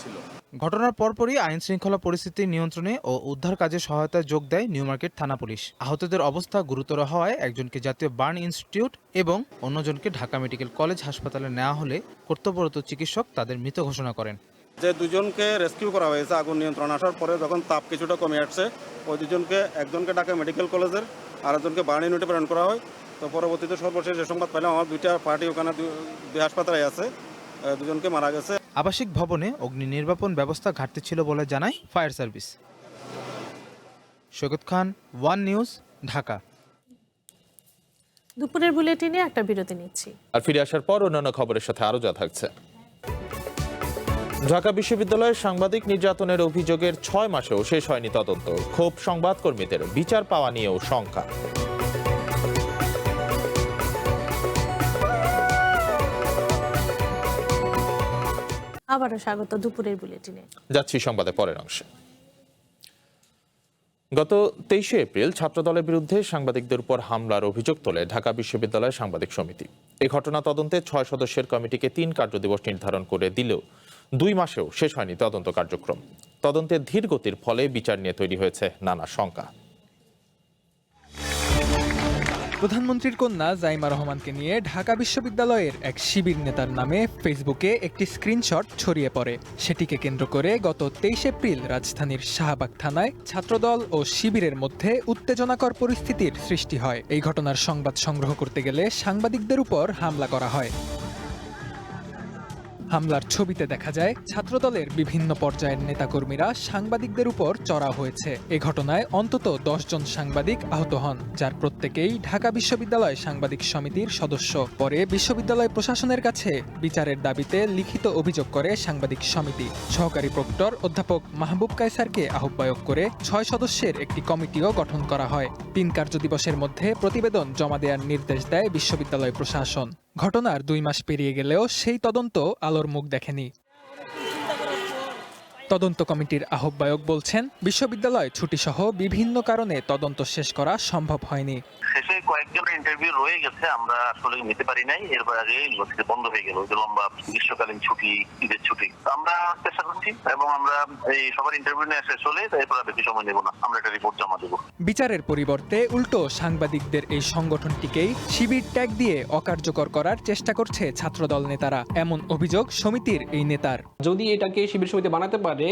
ছিল। ঘটনার পরপরই আইন শৃঙ্খলা পরিস্থিতি নিয়ন্ত্রণে ও উদ্ধার কাজে সহায়তায় যোগ দেয় নিউ মার্কেট থানা পুলিশ। আহতদের অবস্থা গুরুতর হওয়ায় একজনকে জাতীয় বার্ন ইনস্টিটিউট এবং অন্যজনকে ঢাকা মেডিকেল কলেজ হাসপাতালে নেওয়া হলে কর্তব্যরত চিকিৎসক তাদের মৃত ঘোষণা করেন। যে 2 জনকে রেস্কিউ করা হয়েছে আগুন নিয়ন্ত্রণ আসার পরে, যখন তাপ কিছুটা কমে আসছে, ওই 2 জনকে, একজনকে ঢাকা মেডিকেল কলেজের আর একজনকে বার্ন ইউনিটে প্রেরণ করা হয়। তো পরবর্তীতে সর্বশেষ যে সংবাদ পেলাম, আমার 2টা পার্টি ওখানে 2 হাসপাতালে আছে, 2 জনকে মারা গেছে। আবাসিক ভবনে অগ্নি নির্বাপন ব্যবস্থা ঘাটতি ছিল বলে জানায় ফায়ার সার্ভিস। সৈকত খান, ওয়ান নিউজ, ঢাকা। দুপুরের বুলেটিনে একটা বিরতি নিচ্ছি, আর ফিরে আসার পর অন্যান্য খবরের সাথে আরো যা থাকছে। ঢাকা বিশ্ববিদ্যালয়ের সাংবাদিক নির্যাতনের অভিযোগের 6 মাসেও শেষ হয়নি তদন্ত। ক্ষোভ সংবাদকর্মীদের, বিচার পাওয়া নিয়েও শঙ্কা। আবারও স্বাগত দুপুরের বুলেটিনে। যাচ্ছি সংবাদের পরের অংশে। গত 23শে এপ্রিল ছাত্রদলের বিরুদ্ধে সাংবাদিকদের উপর হামলার অভিযোগ তোলে ঢাকা বিশ্ববিদ্যালয় সাংবাদিক সমিতি। এই ঘটনা তদন্তে 6 সদস্যের কমিটিকে 3 কার্যদিবস নির্ধারণ করে দিলেও 2 মাসেও শেষ হয়নি তদন্ত কার্যক্রম। তদন্তের ধীর গতির ফলে বিচার নিয়ে তৈরি হয়েছে নানা শঙ্কা। প্রধানমন্ত্রীর কন্যা জাইমা রহমানকে নিয়ে ঢাকা বিশ্ববিদ্যালয়ের এক শিবির নেতার নামে ফেসবুকে একটি স্ক্রিনশট ছড়িয়ে পড়ে। সেটিকে কেন্দ্র করে গত 23 এপ্রিল রাজধানীর শাহবাগ থানায় ছাত্রদল ও শিবিরের মধ্যে উত্তেজনাকর পরিস্থিতির সৃষ্টি হয়। এই ঘটনার সংবাদ সংগ্রহ করতে গেলে সাংবাদিকদের উপর হামলা করা হয়। হামলার ছবিতে দেখা যায় ছাত্রদলের বিভিন্ন পর্যায়ের নেতাকর্মীরা সাংবাদিকদের উপর চড়াও হয়েছে। এ ঘটনায় অন্তত 10 জন সাংবাদিক আহত হন, যার প্রত্যেকেই ঢাকা বিশ্ববিদ্যালয় সাংবাদিক সমিতির সদস্য। পরে বিশ্ববিদ্যালয় প্রশাসনের কাছে বিচারের দাবিতে লিখিত অভিযোগ করে সাংবাদিক সমিতি। সহকারী প্রক্টর অধ্যাপক মাহবুব কায়সারকে আহ্বায়ক করে 6 সদস্যের একটি কমিটিও গঠন করা হয়। 3 কার্যদিবসের মধ্যে প্রতিবেদন জমা দেওয়ার নির্দেশ দেয় বিশ্ববিদ্যালয় প্রশাসন। ঘটনার 2 মাস পেরিয়ে গেলেও সেই তদন্ত আলোর মুখ দেখেনি। তদন্ত কমিটির আহ্বায়ক বলছেন, বিশ্ববিদ্যালয় ছুটিসহ বিভিন্ন কারণে তদন্ত শেষ করা সম্ভব হয়নি। শেষে কয়েকজনের ইন্টারভিউ রয়ে গেছে, আমরা আসলে নিতে পারি নাই। এরপর আগে ইউনিভার্সিটি বন্ধ হয়ে গেল, ওই যে লম্বা গ্রীষ্মকালীন ছুটি, ঈদের ছুটি। আমরা চেষ্টা করছি এবং আমরা এই সবার ইন্টারভিউ নিয়ে শেষ হলে এরপর বেশি সময় নেব না, আমরা একটা রিপোর্ট জমা দেবো। বিচারের পরিবর্তে উল্টো সাংবাদিকদের এই সংগঠনটিকেই শিবির ট্যাগ দিয়ে অকার্যকর করার চেষ্টা করছে ছাত্রদল নেতারা, এমন অভিযোগ সমিতির এই নেতার। যদি এটাকে শিবির সমিতি বানাতে পারে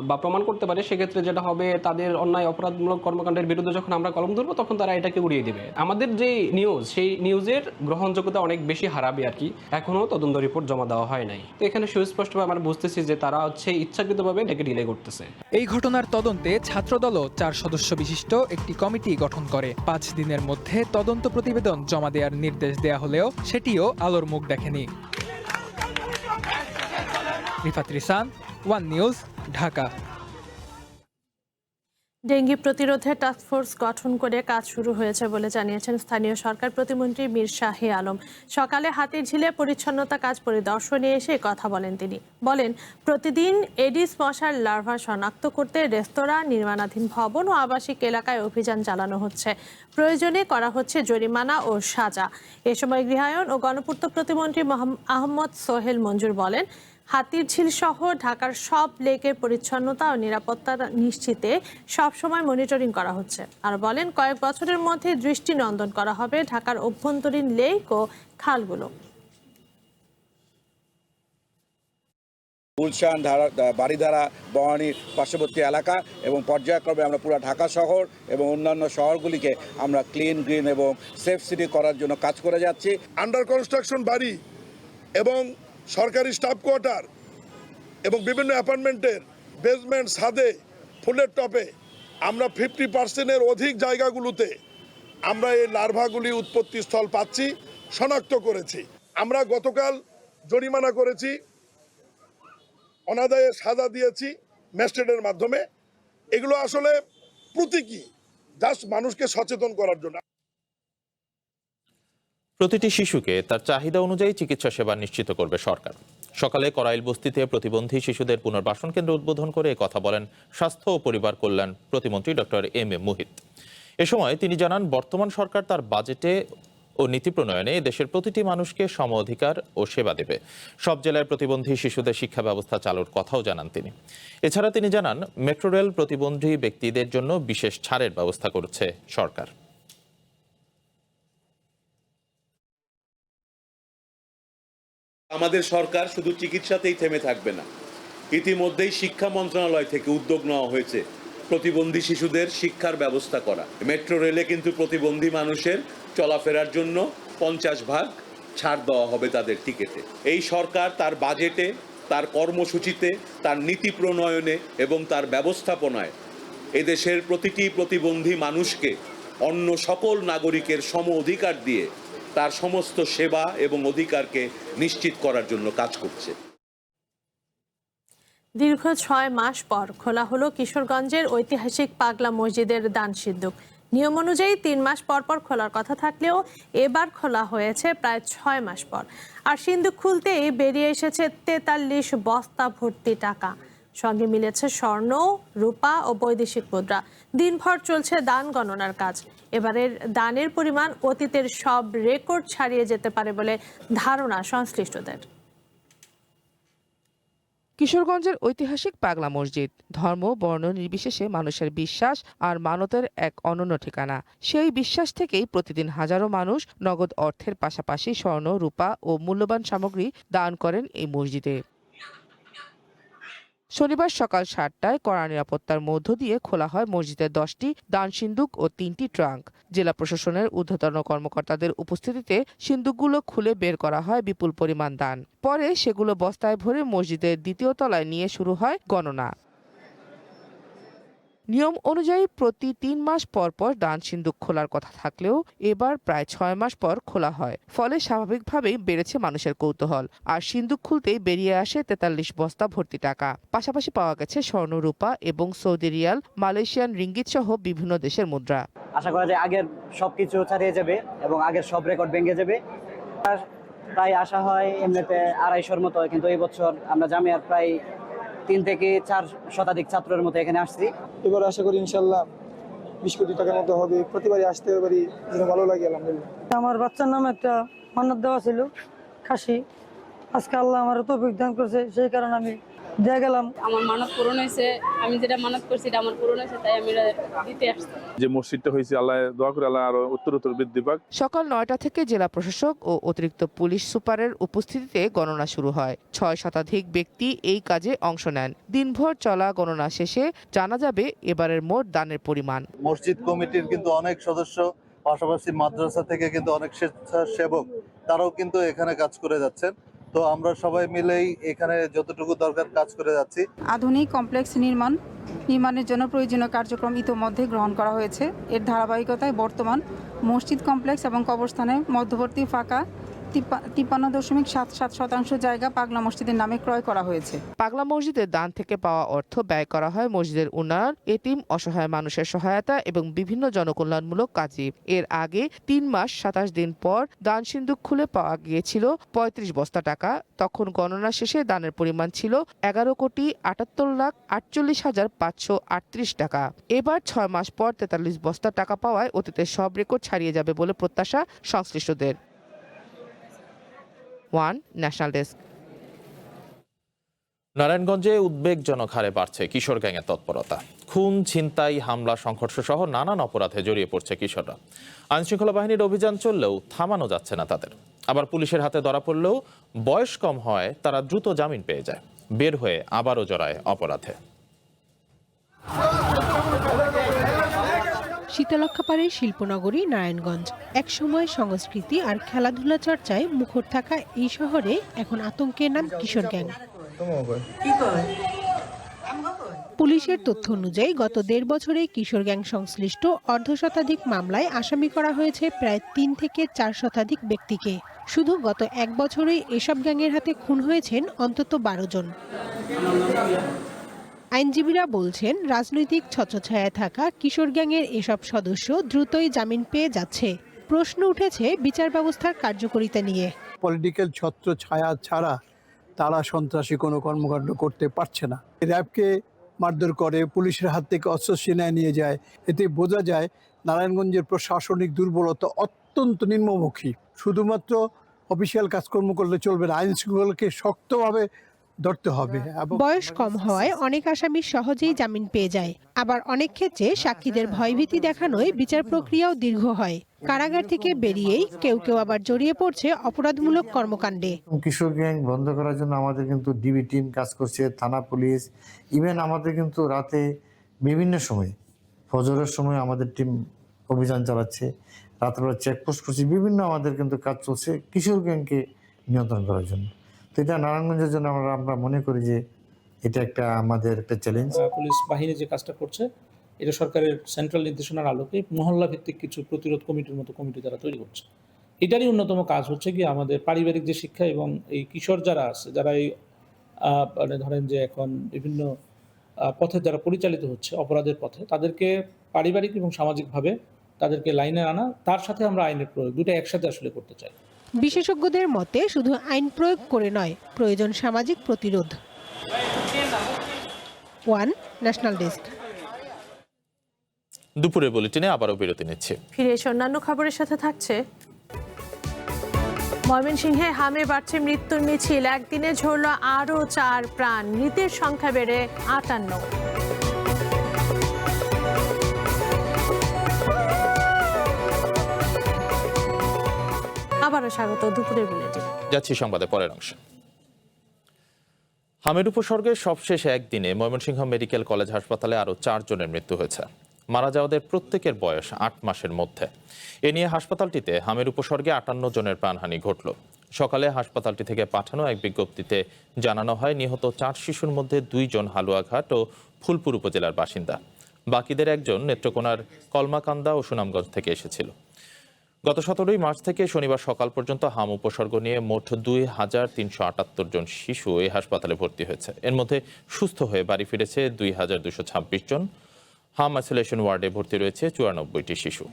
বা প্রমাণ করতে পারে, সেক্ষেত্রে যেটা হবে, তাদের অন্যায় অপরাধমূলক কর্মকাণ্ডের বিরুদ্ধে যখন আমরা কলম ধরবো তখন তারা এটাকে উড়িয়ে দেবে। আমাদের যে নিউজ, সেই নিউজের গ্রহণযোগ্যতা অনেক বেশি হারাবে আর কি। এখনো তদন্ত রিপোর্ট জমা দেওয়া হয় নাই। তো এখানে সুস্পষ্টভাবে আমরা বুঝতেছি যে তারা ইচ্ছাকৃতভাবে এটাকে ডিলে করতেছে। এই ঘটনার তদন্তে ছাত্রদলও 4 সদস্য বিশিষ্ট একটি কমিটি গঠন করে। 5 দিনের মধ্যে তদন্ত প্রতিবেদন জমা দেওয়ার নির্দেশ দেয়া হলেও সেটিও আলোর মুখ দেখেনি। Rifat রিসান, one news, Dhaka. Dengue প্রতিরোধে টাস্কফোর্স গঠন করে কাজ শুরু হয়েছে বলে জানিয়েছেন স্থানীয় সরকার প্রতিমন্ত্রী মীর শাহে আলম। সকালে হাতিরঝিলে পরিচ্ছন্নতা কাজ পরিদর্শনে এসে কথা বলেন তিনি। বলেন, প্রতিদিন এডিস মশার লার্ভা শনাক্ত করতে রেস্তোরাঁ, নির্মাণাধীন ভবন ও আবাসিক এলাকায় অভিযান চালানো হচ্ছে। প্রয়োজনে করা হচ্ছে জরিমানা ও সাজা। এ সময় গৃহায়ন ও গণপূর্ত প্রতিমন্ত্রী আহমদ সোহেল মঞ্জুর বলেন, হাতিরঝিল সহ ঢাকার সব লেকের পরিচ্ছন্নতা ও নিরাপত্তা নিশ্চিতে সবসময় মনিটরিং করা হচ্ছে। আর বলেন, কয়েক বছরের মধ্যে দৃষ্টিনন্দন করা হবে ঢাকার অভ্যন্তরীণ লেক ও খালগুলো। গুলশান, বাড়িধারা, বনানীর পার্শ্ববর্তী এলাকা এবং পর্যায়ক্রমে আমরা পুরো ঢাকা শহর এবং অন্যান্য শহরগুলিকে আমরা ক্লিন, গ্রিন এবং সেফ সিটি করার জন্য কাজ করে যাচ্ছি। আন্ডার কনস্ট্রাকশন বাড়ি এবং সরকারি স্টাফ কোয়ার্টার এবং বিভিন্ন অ্যাপার্টমেন্টের বেসমেন্ট, ছাদে, ফুলের টপে আমরা 50% অধিক জায়গাগুলোতে আমরা এই লার্ভাগুলি উৎপত্তি স্থল পাচ্ছি, শনাক্ত করেছি। আমরা গতকাল জরিমানা করেছি, অনাদায়ে সাজা দিয়েছি ম্যাজিস্ট্রেটের মাধ্যমে। এগুলো আসলে প্রতীকী, জাস্ট মানুষকে সচেতন করার জন্য। প্রতিটি শিশুকে তার চাহিদা অনুযায়ী চিকিৎসা সেবা নিশ্চিত করবে সরকার। সকালে করাইল বস্তিতে প্রতিবন্ধী শিশুদের পুনর্বাসন কেন্দ্র উদ্বোধন করে কথা বলেন স্বাস্থ্য ও পরিবার কল্যাণ প্রতিমন্ত্রী ডক্টর এম এ মুহিত। এ সময় তিনি জানান, বর্তমান সরকার তার বাজেটে ও নীতি প্রণয়নে দেশের প্রতিটি মানুষকে সম অধিকার ও সেবা দেবে। সব জেলায় প্রতিবন্ধী শিশুদের শিক্ষা ব্যবস্থা চালুর কথাও জানান তিনি। এছাড়া তিনি জানান, মেট্রো রেল প্রতিবন্ধী ব্যক্তিদের জন্য বিশেষ ছাড়ের ব্যবস্থা করছে সরকার। আমাদের সরকার শুধু চিকিৎসাতেই থেমে থাকবে না। ইতিমধ্যেই শিক্ষা মন্ত্রণালয় থেকে উদ্যোগ নেওয়া হয়েছে প্রতিবন্ধী শিশুদের শিক্ষার ব্যবস্থা করা। মেট্রো রেলে কিন্তু প্রতিবন্ধী মানুষের চলাফেরার জন্য 50% ছাড় দেওয়া হবে তাদের টিকিটে। এই সরকার তার বাজেটে, তার কর্মসূচিতে, তার নীতি প্রণয়নে এবং তার ব্যবস্থাপনায় এদেশের প্রতিটি প্রতিবন্ধী মানুষকে অন্য সকল নাগরিকের সম অধিকার দিয়ে তার সমস্ত সেবা এবং অধিকারকে নিশ্চিত করার জন্য কাজ করছে। দীর্ঘ 6 মাস পর খোলা হলো কিশোরগঞ্জের ঐতিহাসিক পাগলা মসজিদের দান সিন্দুক। নিয়ম অনুযায়ী 3 মাস পর পর খোলার কথা থাকলেও এবার খোলা হয়েছে প্রায় 6 মাস পর। আর সিন্দুক খুলতেই বেরিয়ে এসেছে 43 বস্তা ভর্তি টাকা। সঙ্গে মিলেছে স্বর্ণ, রূপা ও বৈদেশিক মুদ্রা। দিনভর চলছে দান গণনার কাজ। এবারের দানের পরিমাণ অতীতের সব রেকর্ড ছাড়িয়ে যেতে পারে বলে ধারণা সংশ্লিষ্টদের। কিশোরগঞ্জের ঐতিহাসিক পাগলা মসজিদ ধর্ম, বর্ণ নির্বিশেষে মানুষের বিশ্বাস আর মানতের এক অনন্য ঠিকানা। সেই বিশ্বাস থেকেই প্রতিদিন হাজারো মানুষ নগদ অর্থের পাশাপাশি স্বর্ণ, রূপা ও মূল্যবান সামগ্রী দান করেন এই মসজিদে। শনিবার সকাল 7টায় কড়া নিরাপত্তার মধ্য দিয়ে খোলা হয় মসজিদের 10টি দান সিন্দুক ও 3টি ট্রাঙ্ক। জেলা প্রশাসনের ঊর্ধ্বতন কর্মকর্তাদের উপস্থিতিতে সিন্দুকগুলো খুলে বের করা হয় বিপুল পরিমাণ দান। পরে সেগুলো বস্তায় ভরে মসজিদের 2য় তলায় নিয়ে শুরু হয় গণনা। নিয়ম অনুযায়ী প্রতি 3 মাস পর পর দান সিন্দুক খোলার কথা থাকলেও এবার প্রায় 6 মাস পর খোলা হয়। ফলে স্বাভাবিকভাবেই বেড়েছে মানুষের কৌতূহল। আর সিন্দুক খুলতেই বেরিয়ে আসে 43 বস্তা ভর্তি টাকা। পাশাপাশি পাওয়া গেছে স্বর্ণ, রূপা এবং সৌদি রিয়াল, মালয়েশিয়ান রিঙ্গিত সহ বিভিন্ন দেশের মুদ্রা। আশা করা যায় আগের সবকিছু ছাড়িয়ে যাবে এবং আগের সব রেকর্ড ভেঙে যাবে। তাই আশা হয় এমনিতে 250-র মতো, কিন্তু এই বছর আমরা জামিয়ার প্রায় 3 থেকে 4 শতাধিক ছাত্রের মতো এখানে আসছি। এবার আশা করি ইনশাল্লাহ 20 কোটি টাকার মতো হবে। প্রতিবারই আসতে পারি, যেন ভালো লাগে আলহামদুলিল্লাহ। আমার বাচ্চার নামে একটা মান্নাত দেওয়া ছিল, খাসি। আজকে আল্লাহ আমার তৌফিক দান করছে, সেই কারণে আমি দিয়ে গেলাম। আমার মানত পূরণ হয়েছে, আমি যেটা মানত করছি এটা আমার পূরণ হয়েছে, তাই আমি দিতে আসছি। যে মসজিদটা হয়েছে, আল্লাহ দোয়া করে আল্লাহ আরো উত্তরোত্তর বৃদ্ধি পাক। সকাল 9টা থেকে জেলা প্রশাসক ও অতিরিক্ত পুলিশ সুপারের উপস্থিতিতে গণনা শুরু হয়। 6 শতাধিক ব্যক্তি এই কাজে অংশ নেন। দিনভর চলা গণনা শেষে জানা যাবে এবারের মোট দানের পরিমাণ। মসজিদ কমিটির কিন্তু অনেক সদস্য, পাশাপাশি মাদ্রাসা থেকে কিন্তু অনেক স্বেচ্ছাসেবক, তারাও কিন্তু এখানে কাজ করে যাচ্ছেন। তো আমরা সবাই মিলেই এখানে যতটুকু দরকার কাজ করে যাচ্ছি। আধুনিক কমপ্লেক্স নির্মাণের জন্য প্রয়োজনীয় কার্যক্রম ইতোমধ্যে গ্রহণ করা হয়েছে। এর ধারাবাহিকতায় বর্তমান মসজিদ কমপ্লেক্স এবং কবরস্থানের মধ্যবর্তী ফাঁকা 53.77% জায়গা পাগলা মসজিদের নামে ক্রয় করা হয়েছে। পাগলা মসজিদের দান থেকে পাওয়া অর্থ ব্যয় করা হয় মসজিদের উন্নয়ন, এতিম অসহায় মানুষের সহায়তা এবং বিভিন্ন জনকল্যাণমূলক কাজে। এর আগে 3 মাস 27 দিন পর দান সিন্দুক খুলে পাওয়া গিয়েছিল 35 বস্তা টাকা। তখন গণনা শেষে দানের পরিমাণ ছিল 11,48,48,538 টাকা। এবার 6 মাস পর 43 বস্তা টাকা পাওয়ায় অতীতের সব রেকর্ড ছাড়িয়ে যাবে বলে প্রত্যাশা সংশ্লিষ্টদের। National desk. নারায়ণগঞ্জে উদ্বেগজনক হারে বাড়ছে কিশোর গ্যাংয়ের তৎপরতা। খুন, ছিনতাই, হামলা, সংঘর্ষ সহ নানান অপরাধে জড়িয়ে পড়ছে কিশোররা। আইনশৃঙ্খলা বাহিনীর অভিযান চললেও থামানো যাচ্ছে না তাদের। আবার পুলিশের হাতে ধরা পড়লেও বয়স কম হয় তারা দ্রুত জামিন পেয়ে যায়, বের হয়ে আবারও জড়ায় অপরাধে। শীতলক্ষাপাড়ের শিল্পনগরী নারায়ণগঞ্জ। একসময় সংস্কৃতি আর খেলাধুলা চর্চায় মুখর থাকা এই শহরে এখন আতঙ্কের নাম কিশোর গ্যাং। পুলিশের তথ্য অনুযায়ী গত 1.5 বছরে কিশোর গ্যাং সংশ্লিষ্ট 1/2 শতাধিক মামলায় আসামি করা হয়েছে প্রায় 3 থেকে 4 শতাধিক ব্যক্তিকে। শুধু গত 1 বছরেই এসব গ্যাংয়ের হাতে খুন হয়েছেন অন্তত 12 জন। আইনজীবীরা বলছেন, রাজনৈতিক ছত্রছায়ায় থাকা কিশোর গ্যাংয়ের এসব সদস্য দ্রুতই জামিন পেয়ে যাচ্ছে। প্রশ্ন উঠেছে বিচার ব্যবস্থার কার্যকারিতা নিয়ে। পলিটিক্যাল ছত্রছায়া ছাড়া তারা সন্ত্রাসী কোনো কর্মকাণ্ড করতে পারছে না। র্যাবকে মারধর করে, পুলিশের হাত থেকে অস্ত্র ছিনিয়ে নিয়ে যায়। এতে বোঝা যায় নারায়ণগঞ্জের প্রশাসনিক দুর্বলতা অত্যন্ত নিম্নমুখী। শুধুমাত্র অফিসিয়াল কাজকর্ম করলে চলবে না, আইন শৃঙ্খলাকে শক্তভাবে ধরতে হবে। বয়স কম হওয়ায় অনেক আসামি সহজেই জামিন পেয়ে যায়। আবার অনেক ক্ষেত্রে সাক্ষীদের ভয়ভীতি দেখানোয় বিচার প্রক্রিয়াও দীর্ঘ হয়। কারাগার থেকে বেরিয়েই কেউ কেউ আবার জড়িয়ে পড়ছে অপরাধমূলক কর্মকাণ্ডে। কিশোর গ্যাং বন্ধ করার জন্য আমাদের কিন্তু ডিবি টিম কাজ করছে, থানা পুলিশ, ইভেন আমাদের কিন্তু রাতে বিভিন্ন সময়, ফজরের সময় আমাদের টিম অভিযান চালাচ্ছে, রাত্রে চেকপোস্ট করছে, বিভিন্ন আমাদের কিন্তু কাজ চলছে কিশোর গ্যাংকে নিয়ন্ত্রণ করার জন্য। তো এটা নারায়ণগঞ্জের জন্য আমরা মনে করি যে এটা একটা আমাদের একটা চ্যালেঞ্জ। পুলিশ বাহিনী যে কাজটা করছে এটা সরকারের সেন্ট্রাল নির্দেশনার আলোকে মহল্লা ভিত্তিক কিছু প্রতিরোধ কমিটির মতো কমিটি তারা তৈরি করছে। এটারই অন্যতম কাজ হচ্ছে কি আমাদের পারিবারিক যে শিক্ষা এবং এই কিশোর যারা আছে, যারা এই মানে ধরেন যে এখন বিভিন্ন পথে যারা পরিচালিত হচ্ছে অপরাধের পথে, তাদেরকে পারিবারিক এবং সামাজিকভাবে তাদেরকে লাইনে আনা, তার সাথে আমরা আইনের প্রয়োগ দুটো একসাথে আসলে করতে চাই। বিশেষজ্ঞদের মতে শুধু আইন প্রয়োগ করে নয়, প্রয়োজন সামাজিক প্রতিরোধ। National desk. দুপুরের বুলেটিনে আবারও বিরতি নিচ্ছে। ফিরে এসে অন্যান্য খবরের সাথে থাকছে। ময়মনসিংহে হামে বাড়ছে মৃত্যুর মিছিল। একদিনে ঝরল আরও 4 প্রাণ, মৃতের সংখ্যা বেড়ে 58। আবারও স্বাগত দুপুরের বুলেটিন। যাচ্ছি সংবাদের পরের অংশে। হামের উপসর্গের সবশেষে একদিনে ময়মনসিংহ মেডিকেল কলেজ হাসপাতালে আরও 4 জনের মৃত্যু হয়েছে। মারা যাওয়াদের প্রত্যেকের বয়স 8 মাসের মধ্যে। এ নিয়ে হাসপাতালটিতে হামের উপসর্গে 58 জনের প্রাণহানি ঘটল। সকালে হাসপাতালটি থেকে পাঠানো এক বিজ্ঞপ্তিতে জানানো হয় নিহত 4 শিশুর মধ্যে 2 জন হালুয়াঘাট ও ফুলপুর উপজেলার বাসিন্দা। বাকিদের একজন নেত্রকোনার কলমাকান্দা ও সুনামগঞ্জ থেকে এসেছিল। গত 17 মার্চ থেকে শনিবার সকাল পর্যন্ত হাম উপসর্গ নিয়ে মোট 2378 জন শিশু এই হাসপাতালে ভর্তি হয়েছে। এর মধ্যে সুস্থ হয়ে বাড়ি ফিরেছে 2226 জন। হাম আইসোলেশন ওয়ার্ডে ভর্তি রয়েছে 94টি শিশু।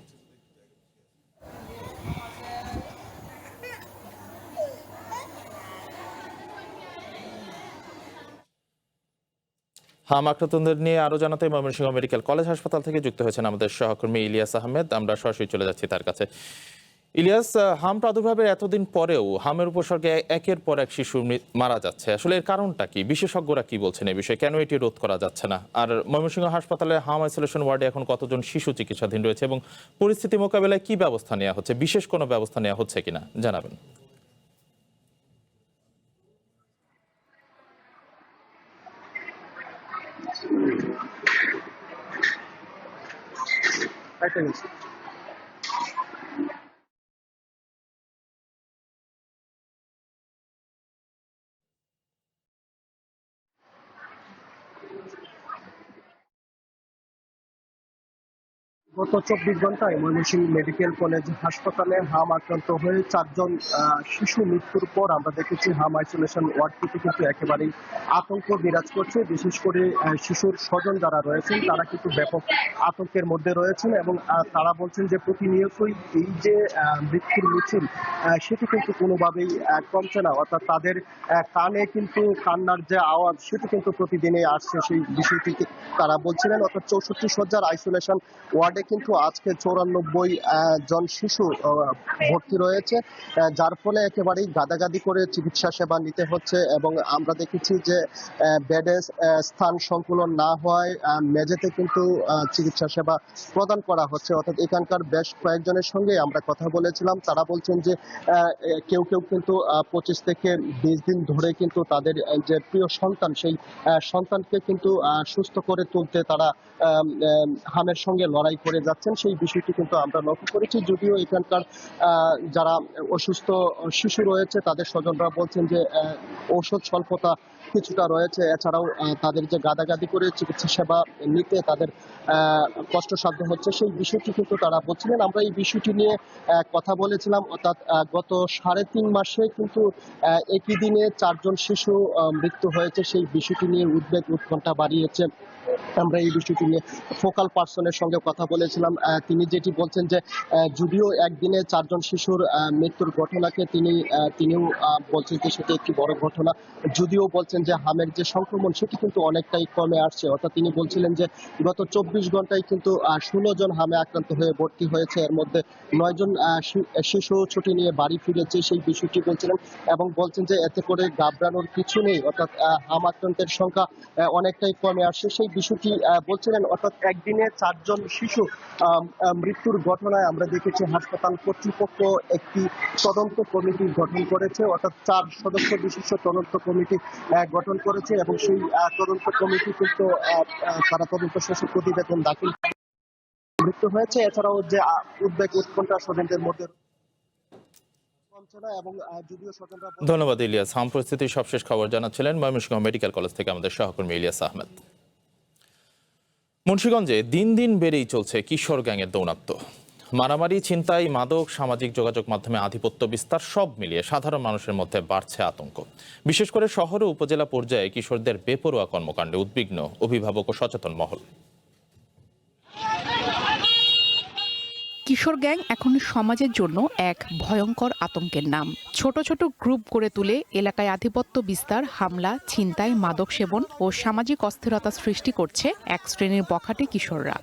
হাম আক্রান্তদের নিয়ে আরো জানাতে ময়মনসিংহ মেডিকেল কলেজ হাসপাতাল থেকে যুক্ত হয়েছেন আমাদের সহকর্মী ইলিয়াস আহমেদ। আমরা সরাসরি চলে যাচ্ছি তার কাছে। ইলিয়াস, হাম প্রাদুর্ভাবের এতদিন পরেও হামের উপসর্গে একের পর এক শিশু মারা যাচ্ছে, আসলে এর কারণটা কি? বিশেষজ্ঞরা কি বলছেন এই বিষয়ে? কেন এটি রোধ করা যাচ্ছে না? আর ময়মনসিংহ হাসপাতালে হাম আইসোলেশন ওয়ার্ডে এখন কতজন শিশু চিকিৎসাধীন রয়েছে এবং পরিস্থিতি মোকাবেলায় কি ব্যবস্থা নেওয়া হচ্ছে? বিশেষ কোনো ব্যবস্থা নেওয়া হচ্ছে কিনা জানাবেন। গত 24 ঘন্টায় ময়মনসিংহ মেডিকেল কলেজ হাসপাতালে হাম আক্রান্ত হয়ে 4 জন শিশু মৃত্যুর পর আমরা দেখেছি হাম আইসোলেশন ওয়ার্ডটিতে কিন্তু একেবারেই আতঙ্ক বিরাজ করছে। বিশেষ করে শিশুর স্বজন যারা রয়েছেন তারা কিন্তু ব্যাপক আতঙ্কের মধ্যে রয়েছেন এবং তারা বলছেন যে প্রতিনিয়তই এই যে মৃত্যুর মিছিল সেটি কিন্তু কোনোভাবেই কমছে না, অর্থাৎ তাদের কানে কিন্তু কান্নার যে আওয়াজ সেটি কিন্তু প্রতিদিনই আসছে। সেই বিষয়টি তারা বলছিলেন, অর্থাৎ 64 শয্যার আইসোলেশন ওয়ার্ডে কিন্তু আজকে 94 জন শিশু ভর্তি রয়েছে, যার ফলে একেবারেই গাদাগাদি করে চিকিৎসা সেবা নিতে হচ্ছে। এবং আমরা দেখেছি যে বেডে স্থান সংকুলন না হওয়ায় মেঝেতে কিন্তু চিকিৎসা সেবা প্রদান করা হচ্ছে। অর্থাৎ এখানকার বেশ কয়েকজনের সঙ্গে আমরা কথা বলেছিলাম, তারা বলছেন যে কেউ কেউ কিন্তু 25 থেকে 20 দিন ধরে কিন্তু তাদের যে প্রিয় সন্তান সেই সন্তানকে কিন্তু সুস্থ করে তুলতে তারা হামের সঙ্গে লড়াই করে যাচ্ছেন। সেই বিষয়টি কিন্তু আমরা লক্ষ্য করেছি। যদিও এখানকার যারা অসুস্থ শিশু রয়েছে তাদের স্বজনরা বলছেন যে ঔষধ স্বল্পতা কিছুটা রয়েছে, এছাড়াও তাদের যে গাদাগাদি করে চিকিৎসা সেবা নিতে তাদের কষ্টসাধ্য হচ্ছে, সেই বিষয়টি কিন্তু তারা বলছিলেন। আমরা এই বিষয়টি নিয়ে কথা বলেছিলাম, অর্থাৎ গত 3.5 মাসে কিন্তু একই দিনে 4 জন শিশু মৃত্যু হয়েছে। সেই বিষয়টি নিয়ে উদ্বেগ উৎকণ্ঠা বাড়িয়েছে। আমরা এই বিষয়টি নিয়ে ফোকাল পার্সনের সঙ্গে কথা বলেছিলাম, তিনি যেটি বলছেন যে যদিও একদিনে 4 জন শিশুর মৃত্যুর ঘটনাকে তিনিও বলছেন যে সেটি একটি বড় ঘটনা, যদিও বলছেন যে হামের যে সংক্রমণ সেটি কিন্তু অনেকটাই কমে আসছে। অর্থাৎ তিনি বলছিলেন যে গত 24 ঘন্টায় কিন্তু 16 জন হামে আক্রান্ত হয়ে ভর্তি হয়েছে, এর মধ্যে 9 জন শিশু ছুটি নিয়ে বাড়ি ফিরেছে, সেই বিষয়টি বলছিলেন। এবং বলছেন যে এতে করে ঘাবড়ানোর কিছু নেই, অর্থাৎ হাম আক্রান্তের সংখ্যা অনেকটাই কমে আসছে, সেই বিষয়টি বলছিলেন। অর্থাৎ একদিনে 4 জন শিশু মৃত্যুর ঘটনায় আমরা দেখেছি হাসপাতাল কর্তৃপক্ষ একটি তদন্ত কমিটি গঠন করেছে, অর্থাৎ 4 সদস্য বিশিষ্ট তদন্ত কমিটি গঠন করেছে এবং সেই তদন্ত কমিটি কিন্তু তারা তদন্ত শেষে প্রতিবেদন দাখিল মৃত্যু হয়েছে। এছাড়াও যে উদ্বেগ উৎকণ্ঠা স্বজনদের মধ্যে। ধন্যবাদ ইলিয়াস। হাম পরিস্থিতির সবশেষ খবর জানাচ্ছিলেন ময়মনসিংহ মেডিকেল কলেজ থেকে আমাদের সহকর্মী ইলিয়াস আহমেদ। মুন্সিগঞ্জে দিন দিন বেড়েই চলছে কিশোর গ্যাংয়ের দৌরাত্ম্য। মারামারি, ছিনতাই, মাদক, সামাজিক যোগাযোগ মাধ্যমে আধিপত্য বিস্তার সব মিলিয়ে সাধারণ মানুষের মধ্যে বাড়ছে আতঙ্ক। বিশেষ করে শহর ও উপজেলা পর্যায়ে কিশোরদের বেপরোয়া কর্মকাণ্ডে উদ্বিগ্ন অভিভাবক ও সচেতন মহল। কিশোর গ্যাং এখন সমাজের জন্য এক ভয়ঙ্কর আতঙ্কের নাম। ছোট ছোট গ্রুপ গড়ে তুলে এলাকায় আধিপত্য বিস্তার, হামলা, ছিনতাই, মাদক সেবন ও সামাজিক অস্থিরতা সৃষ্টি করছে এক শ্রেণীর বখাটে কিশোররা।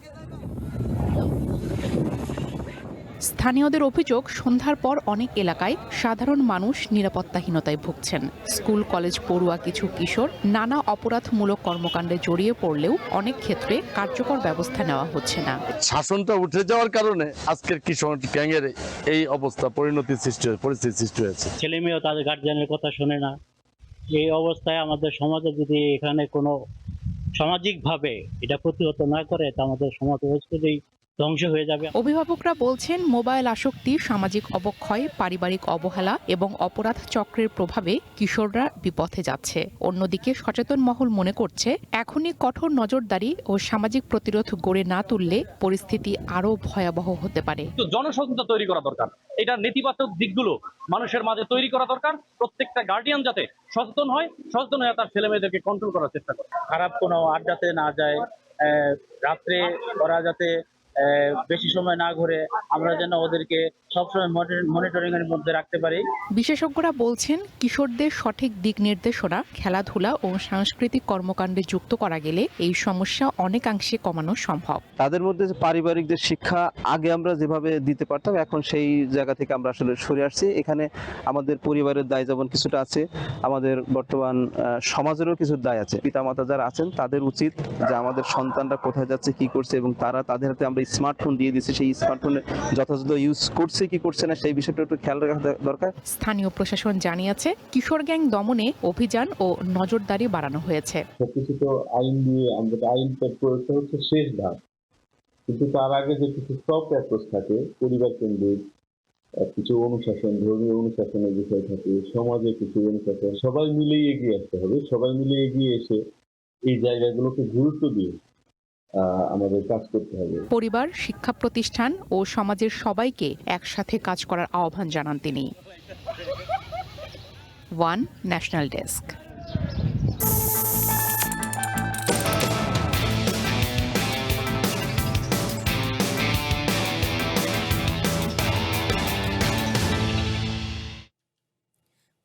স্থানীয়দের অভিযোগ, সন্ধ্যার পর অনেক এলাকায় সাধারণ মানুষ নিরাপত্তাহীনতায় ভুগছেন। স্কুল কলেজ পড়ুয়া কিছু কিশোর নানা অপরাধমূলক কর্মকাণ্ডে জড়িয়ে পড়লেও অনেক ক্ষেত্রে কার্যকর ব্যবস্থা নেওয়া হচ্ছে না। শাসনটা উঠে যাওয়ার কারণে আজকের কিশোর গ্যাংয়ের এই অবস্থা, পরিস্থিতি সৃষ্টি হয়েছে। ছেলে মেয়েও তাদের গার্জিয়ানের কথা শোনে না। এই অবস্থায় আমাদের সমাজে যদি এখানে কোনো সামাজিকভাবে এটা প্রতিহত না করে তা আমাদের সমাজ অবশ্যই ধ্বংস হয়ে যাবে। অভিভাবকরা বলছেন, মোবাইল আসক্তি, সামাজিক অবক্ষয়, পারিবারিক অবহেলা এবং অপরাধ চক্রের প্রভাবে কিশোররা বিপথে যাচ্ছে। অন্যদিকে সচেতন মহল মনে করছে, এখনই কঠোর নজরদারি ও সামাজিক প্রতিরোধ গড়ে না তুললে পরিস্থিতি আরো ভয়াবহ হতে পারে। জনসচেতনতা তৈরি করা দরকার, এটা নেতিবাচক দিকগুলো মানুষের মাঝে তৈরি করা দরকার। প্রত্যেকটা গার্ডিয়ান যাতে সচেতন হয় তার ছেলে মেয়েদেরকে কন্ট্রোল করার চেষ্টা করে। খারাপ কোনো আড্ডাতে না যায়, রাত্রে ওরা যাতে বেশি সময় না ঘুরে আমরা যেন ওদেরকে সবসময় মনিটরিং এর মধ্যে রাখতে পারি। বিশেষজ্ঞরা বলছেন কিশোরদের সঠিক দিক নির্দেশনা, খেলাধুলা ও সাংস্কৃতিক কর্মকাণ্ডে যুক্ত করা গেলে এই সমস্যা অনেকাংশে কমানো সম্ভব। তাদের মধ্যে যে পারিবারিক যে শিক্ষা আগে আমরা যেভাবে দিতে পারতাম, এখন সেই জায়গা থেকে আমরা আসলে সরে আসছি। এখানে আমাদের পরিবারের দায় যেমন কিছুটা আছে, আমাদের বর্তমান সমাজেরও কিছু দায় আছে। পিতামাতা যারা আছেন তাদের উচিত যে আমাদের সন্তানরা কোথায় যাচ্ছে, কি করছে, এবং তারা তাদের হাতে আমরা স্মার্টফোন দিয়ে দিচ্ছি, সেই স্মার্টফোনে যথাযথ ইউজ করছে কি করছে না সেই বিষয়টা একটু খেয়াল রাখা দরকার। স্থানীয় প্রশাসন জানিয়েছে কিশোর গ্যাং দমনে অভিযান ও নজরদারি বাড়ানো হয়েছে। সবকিছু তো আইন দিয়ে আমাদের আইন প্রয়োগটা হচ্ছে শেষ ধাপ, কিন্তু তার আগে যে কিছু সফট অ্যাপ্রোচ থাকে, পরিবার কেন্দ্রিক কিছু অনুশাসন, ধর্মীয় অনুশাসনের বিষয় থাকে, সমাজের কিছু অনুশাসন, সবাই মিলে এগিয়ে আসতে হবে। সবাই মিলে এগিয়ে এসে এই জায়গাগুলোকে গুরুত্ব দিয়ে আমাদের কাজ করতে হবে। পরিবার, শিক্ষা প্রতিষ্ঠান ও সমাজের সবাইকে একসাথে কাজ করার আহ্বান জানান তিনি। One national desk.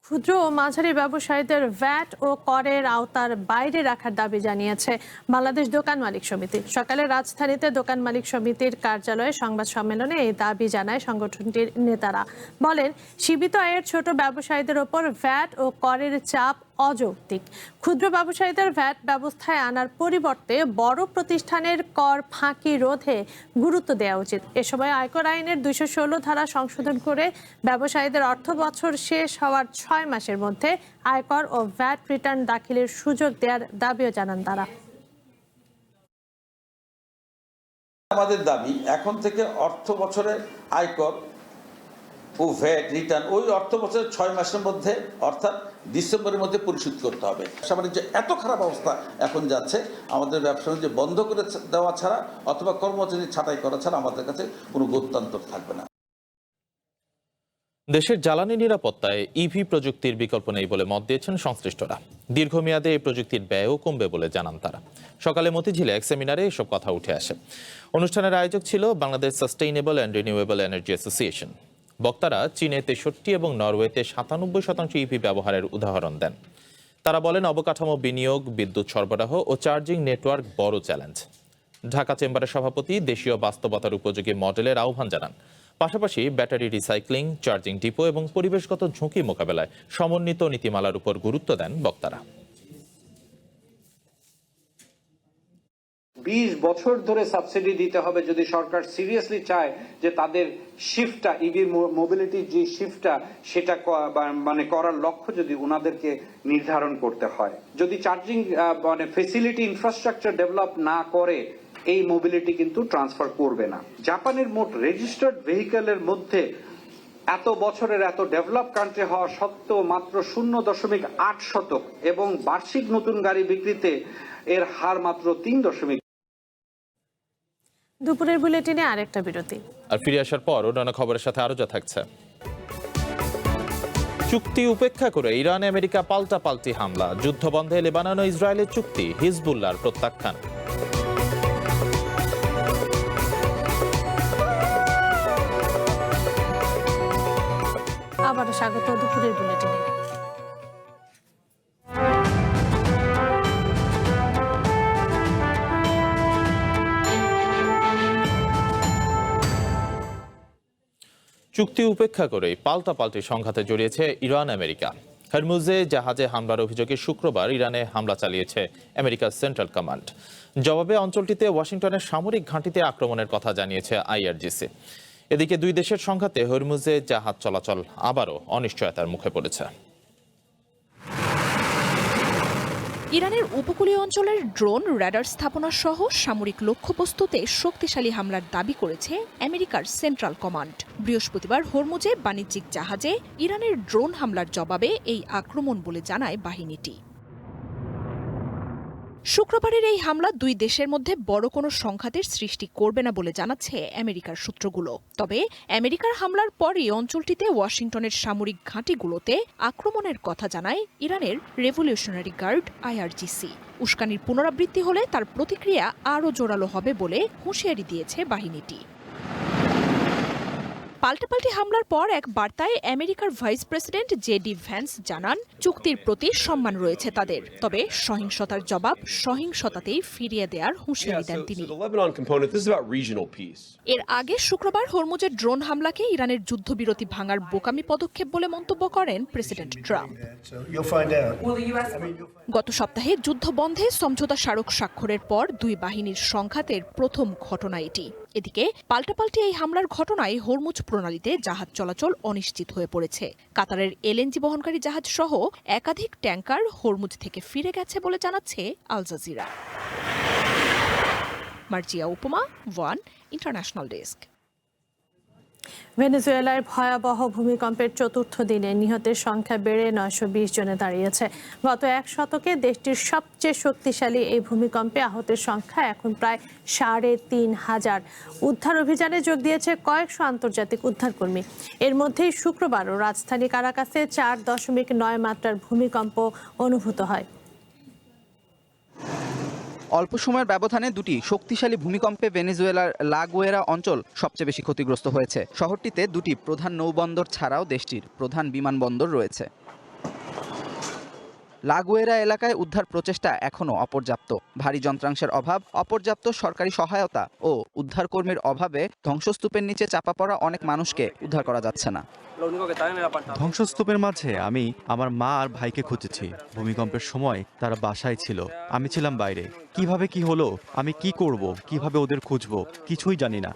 ক্ষুদ্র ও মাঝারি ব্যবসায়ীদের ভ্যাট ও করের আওতার বাইরে রাখার দাবি জানিয়েছে বাংলাদেশ দোকান মালিক সমিতি। সকালে রাজধানীতে দোকান মালিক সমিতির কার্যালয়ে সংবাদ সম্মেলনে এই দাবি জানায় সংগঠনটির নেতারা। বলেন, সীমিত আয়ের ছোট ব্যবসায়ীদের ওপর ভ্যাট ও করের চাপ অযৌক্তিক। ক্ষুদ্র ব্যবসায়ীদের ভ্যাট ব্যবস্থায় আনার পরিবর্তে বড় প্রতিষ্ঠানের কর ফাঁকি রোধে গুরুত্ব দেওয়া উচিত। এ সময় আয়কর আইনের 216 ধারা সংশোধন করে ব্যবসায়ীদের অর্থ বছর শেষ হওয়ার 6 মাসের মধ্যে আয়কর ও ভ্যাট রিটার্ন দাখিলের সুযোগ দেওয়ার দাবিও জানান তারা। আমাদের দাবি, এখন থেকে অর্থ বছরের আয়কর ও ভ্যাট রিটার্ন ওই অর্থ বছরের 6 মাসের মধ্যে, অর্থাৎ ডিসেম্বরের মধ্যে পরিশোধ করতে হবে। ব্যবসা বাণিজ্য এত খারাপ অবস্থা এখন যাচ্ছে, আমাদের ব্যবসা বাণিজ্য বন্ধ করে দেওয়া ছাড়া অথবা কর্মচারী ছাঁটাই করা ছাড়া আমাদের কাছে কোনো গত্যন্তর থাকবে না। দেশের জ্বালানি নিরাপত্তায় ইভি প্রযুক্তির বিকল্প নেই বলে মত দিয়েছেন সংশ্লিষ্টরা। দীর্ঘমেয়াদে এই প্রযুক্তির ব্যয়ও কমবে বলে জানান তারা। সকালে মতিঝিলে এক সেমিনারে এসব কথা উঠে আসে। অনুষ্ঠানের আয়োজক ছিল Bangladesh sustainable and renewable energy association. বক্তারা চীনে 63 এবং নরওয়েতে 97% ইভি ব্যবহারের উদাহরণ দেন। তারা বলেন, অবকাঠামো বিনিয়োগ, বিদ্যুৎ সরবরাহ ও চার্জিং নেটওয়ার্ক বড় চ্যালেঞ্জ। ঢাকা চেম্বারের সভাপতি দেশীয় বাস্তবতার উপযোগী মডেলের আহ্বান জানান। পাশাপাশি ব্যাটারি রিসাইক্লিং, চার্জিং ডিপো এবং পরিবেশগত ঝুঁকি মোকাবেলায় সমন্বিত নীতিমালার উপর গুরুত্ব দেন বক্তারা। 20 বছর ধরে সাবসিডি দিতে হবে যদি সরকার সিরিয়াসলি চায় যে তাদের শিফটটা, ইভি মোবিলিটি যে শিফটটা, সেটা মানে করার লক্ষ্য যদি ওনাদেরকে নির্ধারণ করতে হয়। যদি চার্জিং মানে ফেসিলিটি ইনফ্রাস্ট্রাকচার ডেভেলপ না করে এই মোবিলিটি কিন্তু ট্রান্সফার করবে না। জাপানের মোট রেজিস্টার্ড ভেহিকেলের মধ্যে এত বছরের এত ডেভেলপ কান্ট্রি হওয়া সত্ত্বেও মাত্র 0.8% এবং বার্ষিক নতুন গাড়ি বিক্রিতে এর হার মাত্র 3%। দুপুরের বুলেটিনে আরেকটা বিরতি, আর ফিরে আসার পর অন্যান্য খবরের সাথে আরো যা থাকছে। চুক্তি উপেক্ষা করে ইরান আমেরিকা পাল্টাপাল্টি হামলা, যুদ্ধবন্ধে লেবানন ও ইসরায়েলের চুক্তি, হিজবুল্লাহর প্রত্যাখ্যান। আবারও স্বাগত দুপুরের বুলেটিনে। চুক্তি উপেক্ষা করে পাল্টাপাল্টি সংঘাতে জড়িয়েছে ইরান আমেরিকা। হরমুজে জাহাজে হামলার অভিযোগে শুক্রবার ইরানে হামলা চালিয়েছে আমেরিকার সেন্ট্রাল কমান্ড। জবাবে অঞ্চলটিতে ওয়াশিংটনের সামরিক ঘাঁটিতে আক্রমণের কথা জানিয়েছে আইআরজিসি। এদিকে দুই দেশের সংঘাতে হরমুজে জাহাজ চলাচল আবারও অনিশ্চয়তার মুখে পড়েছে। ইরানের উপকূলীয় অঞ্চলের ড্রোন, রাডার স্থাপনা সহ সামরিক লক্ষ্যবস্তুতে শক্তিশালী হামলার দাবি করেছে আমেরিকার সেন্ট্রাল কমান্ড। বৃহস্পতিবার হরমুজে বাণিজ্যিক জাহাজে ইরানের ড্রোন হামলার জবাবে এই আক্রমণ বলে জানায় বাহিনীটি। শুক্রবারের এই হামলা দুই দেশের মধ্যে বড় কোনো সংঘাতের সৃষ্টি করবে না বলে জানাচ্ছে আমেরিকার সূত্রগুলো। তবে আমেরিকার হামলার পরই অঞ্চলটিতে ওয়াশিংটনের সামরিক ঘাঁটিগুলোতে আক্রমণের কথা জানায় ইরানের রেভলিউশনারি গার্ড IRGC। উস্কানির পুনরাবৃত্তি হলে তার প্রতিক্রিয়া আরও জোরালো হবে বলে হুঁশিয়ারি দিয়েছে বাহিনীটি। পাল্টাপাল্টি হামলার পর এক বার্তায় আমেরিকার ভাইস প্রেসিডেন্ট JD ভ্যান্স জানান, চুক্তির প্রতি সম্মান রয়েছে তাদের, তবে সহিংসতার জবাব সহিংসতাতেই ফিরিয়ে দেওয়ার হুঁশিয়ারি দেন তিনি। এর আগে শুক্রবার হরমুজের ড্রোন হামলাকে ইরানের যুদ্ধবিরতি ভাঙার বোকামি পদক্ষেপ বলে মন্তব্য করেন প্রেসিডেন্ট ট্রাম্প। গত সপ্তাহে যুদ্ধবন্ধে সমঝোতা স্মারক স্বাক্ষরের পর দুই বাহিনীর সংঘাতের প্রথম ঘটনা এটি। এদিকে পাল্টাপাল্টি এই হামলার ঘটনায় হরমুজ প্রণালীতে জাহাজ চলাচল অনিশ্চিত হয়ে পড়েছে। কাতারের LNG বহনকারী জাহাজ সহ একাধিক ট্যাঙ্কার হরমুজ থেকে ফিরে গেছে বলে জানাচ্ছে আল জাজিরা। মার্জিয়া উপমা, ওয়ান ইন্টারন্যাশনাল ডেস্ক। ভেনেজুয়েলায় ভয়াবহ ভূমিকম্পের চতুর্থ দিনে নিহতের সংখ্যা বেড়ে 920 জনে দাঁড়িয়েছে। গত এক শতকে দেশটির সবচেয়ে শক্তিশালী এই ভূমিকম্পে আহতের সংখ্যা এখন প্রায় 3500। উদ্ধার অভিযানে যোগ দিয়েছে কয়েকশো আন্তর্জাতিক উদ্ধারকর্মী। এর মধ্যেই শুক্রবারও রাজধানী কারাকাসে 4.9 মাত্রার ভূমিকম্প অনুভূত হয়। অল্প সময়ের ব্যবধানে দুটি শক্তিশালী ভূমিকম্পে ভেনেজুয়েলার লা গুয়েরা অঞ্চল সবচেয়ে বেশি ক্ষতিগ্রস্ত হয়েছে। শহরটিতে দুটি প্রধান নৌবন্দর ছাড়াও দেশটির প্রধান বিমানবন্দর রয়েছে। লা গুয়েরা এলাকায় উদ্ধার প্রচেষ্টা এখনও অপর্যাপ্ত। ভারী যন্ত্রাংশের অভাব, অপর্যাপ্ত সরকারি সহায়তা ও উদ্ধারকর্মীর অভাবে ধ্বংসস্তূপের নিচে চাপা পড়া অনেক মানুষকে উদ্ধার করা যাচ্ছে না। ধ্বংসস্তূপের মাঝে আমি আমার মা আর ভাইকে খুঁজেছি। ভূমিকম্পের সময় তারা বাসায় ছিল, আমি ছিলাম বাইরে। কিভাবে কি হলো, আমি কি করব, কিভাবে ওদের খুঁজবো, কিছুই জানি না।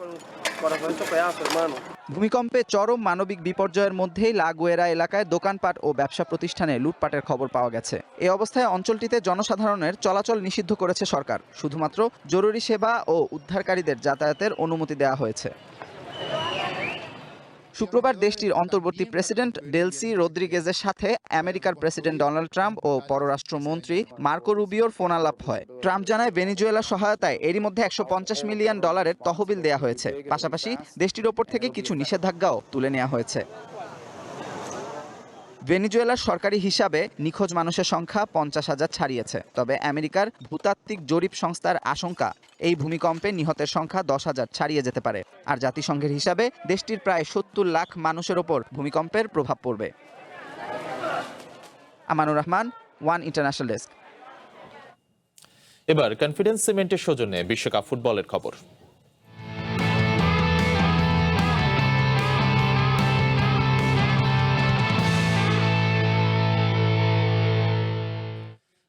ভূমিকম্পে চরম মানবিক বিপর্যয়ের মধ্যেই লা গুয়েরা এলাকায় দোকানপাট ও ব্যবসা প্রতিষ্ঠানে লুটপাটের খবর পাওয়া গেছে। এ অবস্থায় অঞ্চলটিতে জনসাধারণের চলাচল নিষিদ্ধ করেছে সরকার। শুধুমাত্র জরুরি সেবা ও উদ্ধারকারীদের যাতায়াতের অনুমতি দেওয়া হয়েছে। শুক্রবার দেশটির অন্তর্বর্তী প্রেসিডেন্ট ডেলসি রদ্রিগেজের সাথে আমেরিকার প্রেসিডেন্ট ডোনাল্ড ট্রাম্প ও পররাষ্ট্রমন্ত্রী মার্কো রুবিওর ফোনালাপ হয়। ট্রাম্প জানায় ভেনেজুয়েলার সহায়তায় এরই মধ্যে $150 মিলিয়ন তহবিল দেওয়া হয়েছে। পাশাপাশি দেশটির ওপর থেকে কিছু নিষেধাজ্ঞাও তুলে নেওয়া হয়েছে। ভেনেজুয়েলার সরকারি হিসাবে নিখোঁজ মানুষের সংখ্যা 50,000 ছাড়িয়েছে। তবে আমেরিকার ভূতাত্ত্বিক জরিপ সংস্থার আশঙ্কা এই ভূমিকম্পে নিহতের সংখ্যা 10,000 ছাড়িয়ে যেতে পারে। আর জাতিসংঘের হিসাবে দেশটির প্রায় 70 লাখ মানুষের ওপর ভূমিকম্পের প্রভাব পড়বে। Amanur Rahman, one international desk. এবার কনফিডেন্স সিমেন্টের সৌজন্যে বিশ্বকাপ ফুটবলের খবর।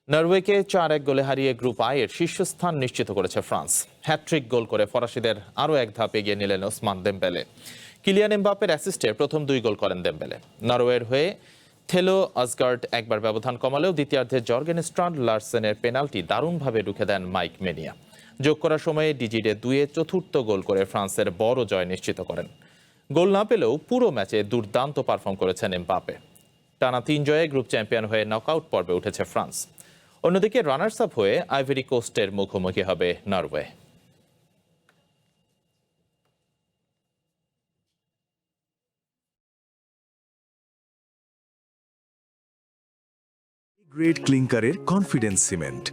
নরওয়েকে 4-1 গোলে হারিয়ে গ্রুপ আই এর শীর্ষস্থান নিশ্চিত করেছে ফ্রান্স। হ্যাট্রিক গোল করে ফরাসিদের আরও এক ধাপ এগিয়ে নিলেন ওসমান দেমবেলে। কিলিয়ান এমবাপ্পের অ্যাসিস্টে প্রথম 2 গোল করেন দেমবেলে। নরওয়ের হয়ে থেলো আসগার্ড একবার ব্যবধান কমালেও দ্বিতীয়ার্ধে জর্গেন স্ট্রান্ড লার্সেনের পেনাল্টি দারুণভাবে রুখে দেন মাইক মেনিয়া। যোগ করার সময়ে ডিজিডে 2-এ চতুর্থ গোল করে ফ্রান্সের বড় জয় নিশ্চিত করেন। গোল না পেলেও পুরো ম্যাচে দুর্দান্ত পারফর্ম করেছেন এমবাপ্পে। টানা 3 জয়ে গ্রুপ চ্যাম্পিয়ন হয়ে নকআউট পর্বে উঠেছে ফ্রান্স। অন্যদিকে রানার্স আপ হয়ে আইভরি কোস্টের মুখোমুখি হবে নরওয়ে। গ্রেড ক্লিংকারের কনফিডেন্স সিমেন্ট,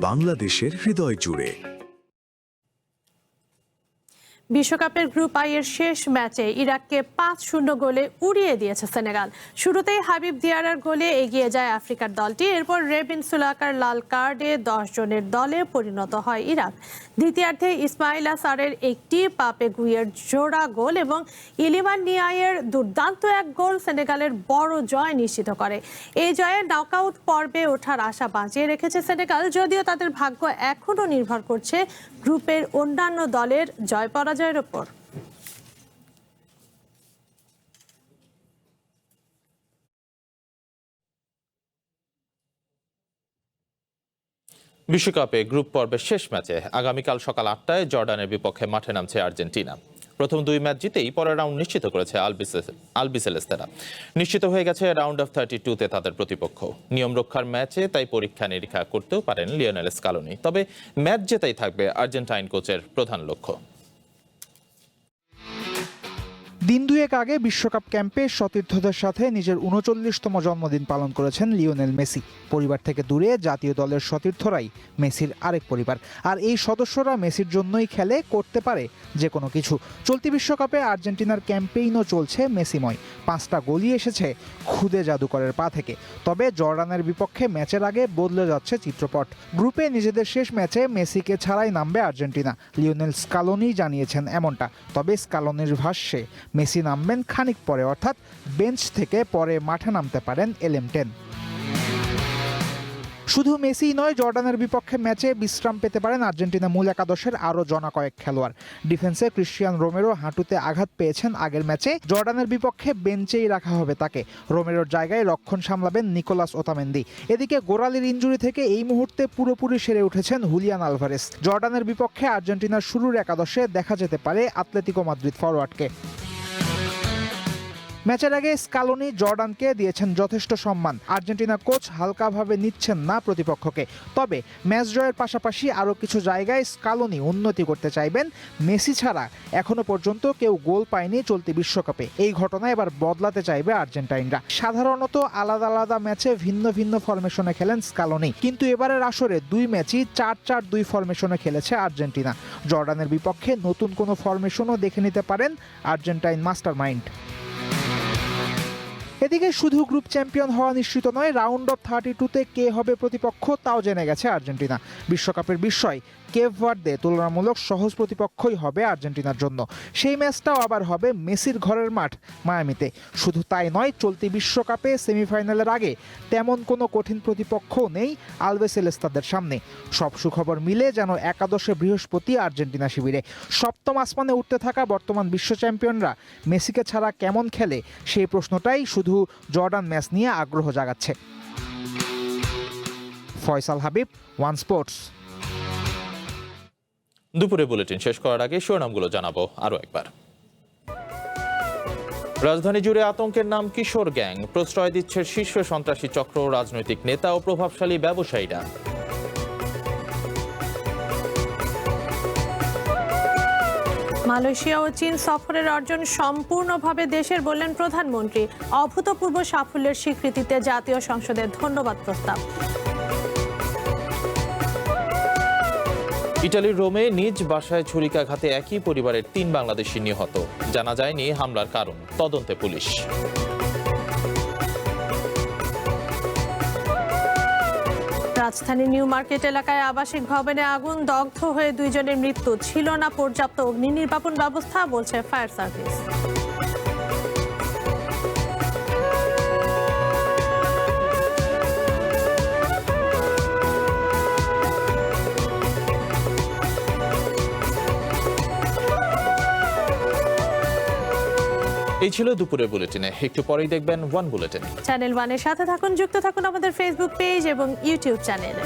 বাংলাদেশের হৃদয় জুড়ে। বিশ্বকাপের গ্রুপ আই এর শেষ ম্যাচে ইরাককে 5-0 গোলে উড়িয়ে দিয়েছে সেনেগাল। শুরুতেই হাবিব দিয়ারার গোলে এগিয়ে যায় আফ্রিকার দলটি। এরপর রেবিন সুলাকার লাল কার্ডে 10 জনের দলে পরিণত হয় ইরাক। দ্বিতীয়ার্ধে ইসমাইল সারের একটি, পাপে গুইয়ের জোড়া গোল এবং ইলিমান নিয়াইয়ের দুর্দান্ত এক গোল সেনেগালের বড় জয় নিশ্চিত করে। এই জয়ে নকআউট পর্বে ওঠার আশা বাঁচিয়ে রেখেছে সেনেগাল, যদিও তাদের ভাগ্য এখনও নির্ভর করছে গ্রুপের অন্যান্য দলের জয় পরাজয়ের ওপর। বিশ্বকাপে গ্রুপ পর্বের শেষ ম্যাচে আগামীকাল সকাল 8টায় জর্ডানের বিপক্ষে মাঠে নামছে আর্জেন্টিনা। প্রথম 2 ম্যাচ জিতেই পরের রাউন্ড নিশ্চিত করেছে আলবিসেলেস্তেরা। নিশ্চিত হয়ে গেছে রাউন্ড অফ 32-তে তাদের প্রতিপক্ষ। নিয়ম রক্ষার ম্যাচে তাই পরীক্ষা নিরীক্ষা করতেও পারেন লিওনেল স্কালোনি। তবে ম্যাচ জেতাই থাকবে আর্জেন্টাইন কোচের প্রধান লক্ষ্য। দিন দুয়েক আগে বিশ্বকাপ ক্যাম্পে সতীর্থদের সাথে নিজের 39তম জন্মদিন পালন করেছেন লিওনেল মেসি। পরিবার থেকে দূরে জাতীয় দলের সতীর্থরাই মেসির আরেক পরিবার, আর এই সদস্যরা মেসির জন্যই খেলে, করতে পারে যে কোনো কিছু। চলতি বিশ্বকাপে আর্জেন্টিনার ক্যাম্পেইনও চলছে মেসিময়। 5টা গোলই এসেছে খুদে জাদুকরের পা থেকে। তবে জর্ডানের বিপক্ষে ম্যাচের আগে বদলে যাচ্ছে চিত্রপট। গ্রুপে নিজেদের শেষ ম্যাচে মেসিকে ছাড়াই নামবে আর্জেন্টিনা। লিওনেল স্কালোনি জানিয়েছেন এমনটা। তবে স্কালোনির ভাষ্যে মেসি নামবেন খানিক পরে, অর্থাৎ বেঞ্চ থেকে পরে মাঠে নামতে পারেন এলএম10। শুধু মেসি নয়, জর্ডানের বিপক্ষে ম্যাচে বিশ্রাম পেতে পারেন আর্জেন্টিনা মূল একাদশের আরও জনা কয়েক খেলোয়াড়। ডিফেন্সে ক্রিশ্চিয়ান রোমেরো হাঁটুতে আঘাত পেয়েছেন আগের ম্যাচে। জর্ডানের বিপক্ষে বেঞ্চেই রাখা হবে তাকে। রোমেরোর জায়গায় রক্ষণ সামলাবেন নিকোলাস ওতামেন্দি। এদিকে গোড়ালির ইনজুরি থেকে এই মুহূর্তে পুরোপুরি সেরে উঠেছেন হুলিয়ান আলভারেস। জর্ডানের বিপক্ষে আর্জেন্টিনার শুরুর একাদশে দেখা যেতে পারে আতলেতিকো মাদ্রিদ ফরোয়ার্ডকে। ম্যাচের আগে স্কালোনি জর্ডানকে দিয়েছেন যথেষ্ট সম্মান। আর্জেন্টিনা কোচ হালকাভাবে নিচ্ছেন না প্রতিপক্ষকে। তবে ম্যাচ জয়ের পাশাপাশি আরও কিছু জায়গায় স্কালোনি উন্নতি করতে চাইবেন। মেসি ছাড়া এখনো পর্যন্ত কেউ গোল পায়নি চলতি বিশ্বকাপে। এই ঘটনা এবার বদলাতে চাইবে আর্জেন্টাইনরা। সাধারণত আলাদা আলাদা ম্যাচে ভিন্ন ভিন্ন ফরমেশনে খেলেন স্কালোনি, কিন্তু এবারের আসরে 2 ম্যাচই 4-4-2 ফরমেশনে খেলেছে আর্জেন্টিনা। জর্ডানের বিপক্ষে নতুন কোনো ফরমেশনও দেখে নিতে পারেন আর্জেন্টাইন মাস্টার মাইন্ড। এদিকে শুধু গ্রুপ চ্যাম্পিয়ন হওয়া নিশ্চিত নয়, রাউন্ড অফ 32-তে কে হবে প্রতিপক্ষ তাও জেনে গেছে আর্জেন্টিনা। বিশ্বকাপের বিস্ময় কেপ ভার্দে তুলনামূলক সহজ প্রতিপক্ষই হবে আর্জেন্টিনার জন্য। সেই ম্যাচটাও আবার হবে মেসির ঘরের মাঠ মায়ামিতে। শুধু তাই নয়, চলতি বিশ্বকাপে সেমিফাইনালের আগে তেমন কোনো কঠিন প্রতিপক্ষ নেই আলবিসেলেস্তাদের সামনে। সব সুখবর মিলে যেন একাদশে বৃহস্পতি আর্জেন্টিনা শিবিরে। সপ্তম আসমানে উঠতে থাকা বর্তমান বিশ্ব চ্যাম্পিয়নরা মেসিকে ছাড়া কেমন খেলে, সেই প্রশ্নটাই শুধু জর্ডান ম্যাচ নিয়ে আগ্রহ জাগাচ্ছে। Faisal Habib, One Sports. দুপুরে বুলেটিন শেষ করার আগে শিরোনামগুলো জানাবো আরো একবার। রাজধানী জুড়ে আতঙ্কের নাম কিশোর গ্যাং। প্রশ্রয় দিচ্ছে শীর্ষ সন্ত্রাসী চক্র, রাজনৈতিক নেতা ও প্রভাবশালী ব্যবসায়ীরা। মালয়েশিয়া ও চীন সফরের অর্জন সম্পূর্ণভাবে দেশের, বললেন প্রধানমন্ত্রী। অভূতপূর্ব সাফল্যের স্বীকৃতিতে জাতীয় সংসদে ধন্যবাদ প্রস্তাব। ইটালির রোমে নিজ বাসায় ছুরিকাঘাতে একই পরিবারের 3 বাংলাদেশি নিহত। জানা যায়নি হামলার কারণ, তদন্তে পুলিশ। রাজধানীর নিউ মার্কেট এলাকায় আবাসিক ভবনে আগুন, দগ্ধ হয়ে 2 জনের মৃত্যু। ছিল না পর্যাপ্ত অগ্নি নির্বাপন ব্যবস্থা, বলছে ফায়ার সার্ভিস। এই ছিল দুপুরের বুলেটিনে। একটু পরেই দেখবেন ওয়ান বুলেটিন। চ্যানেল 1-এর সাথে থাকুন, যুক্ত থাকুন আমাদের ফেসবুক পেজ এবং ইউটিউব চ্যানেলে।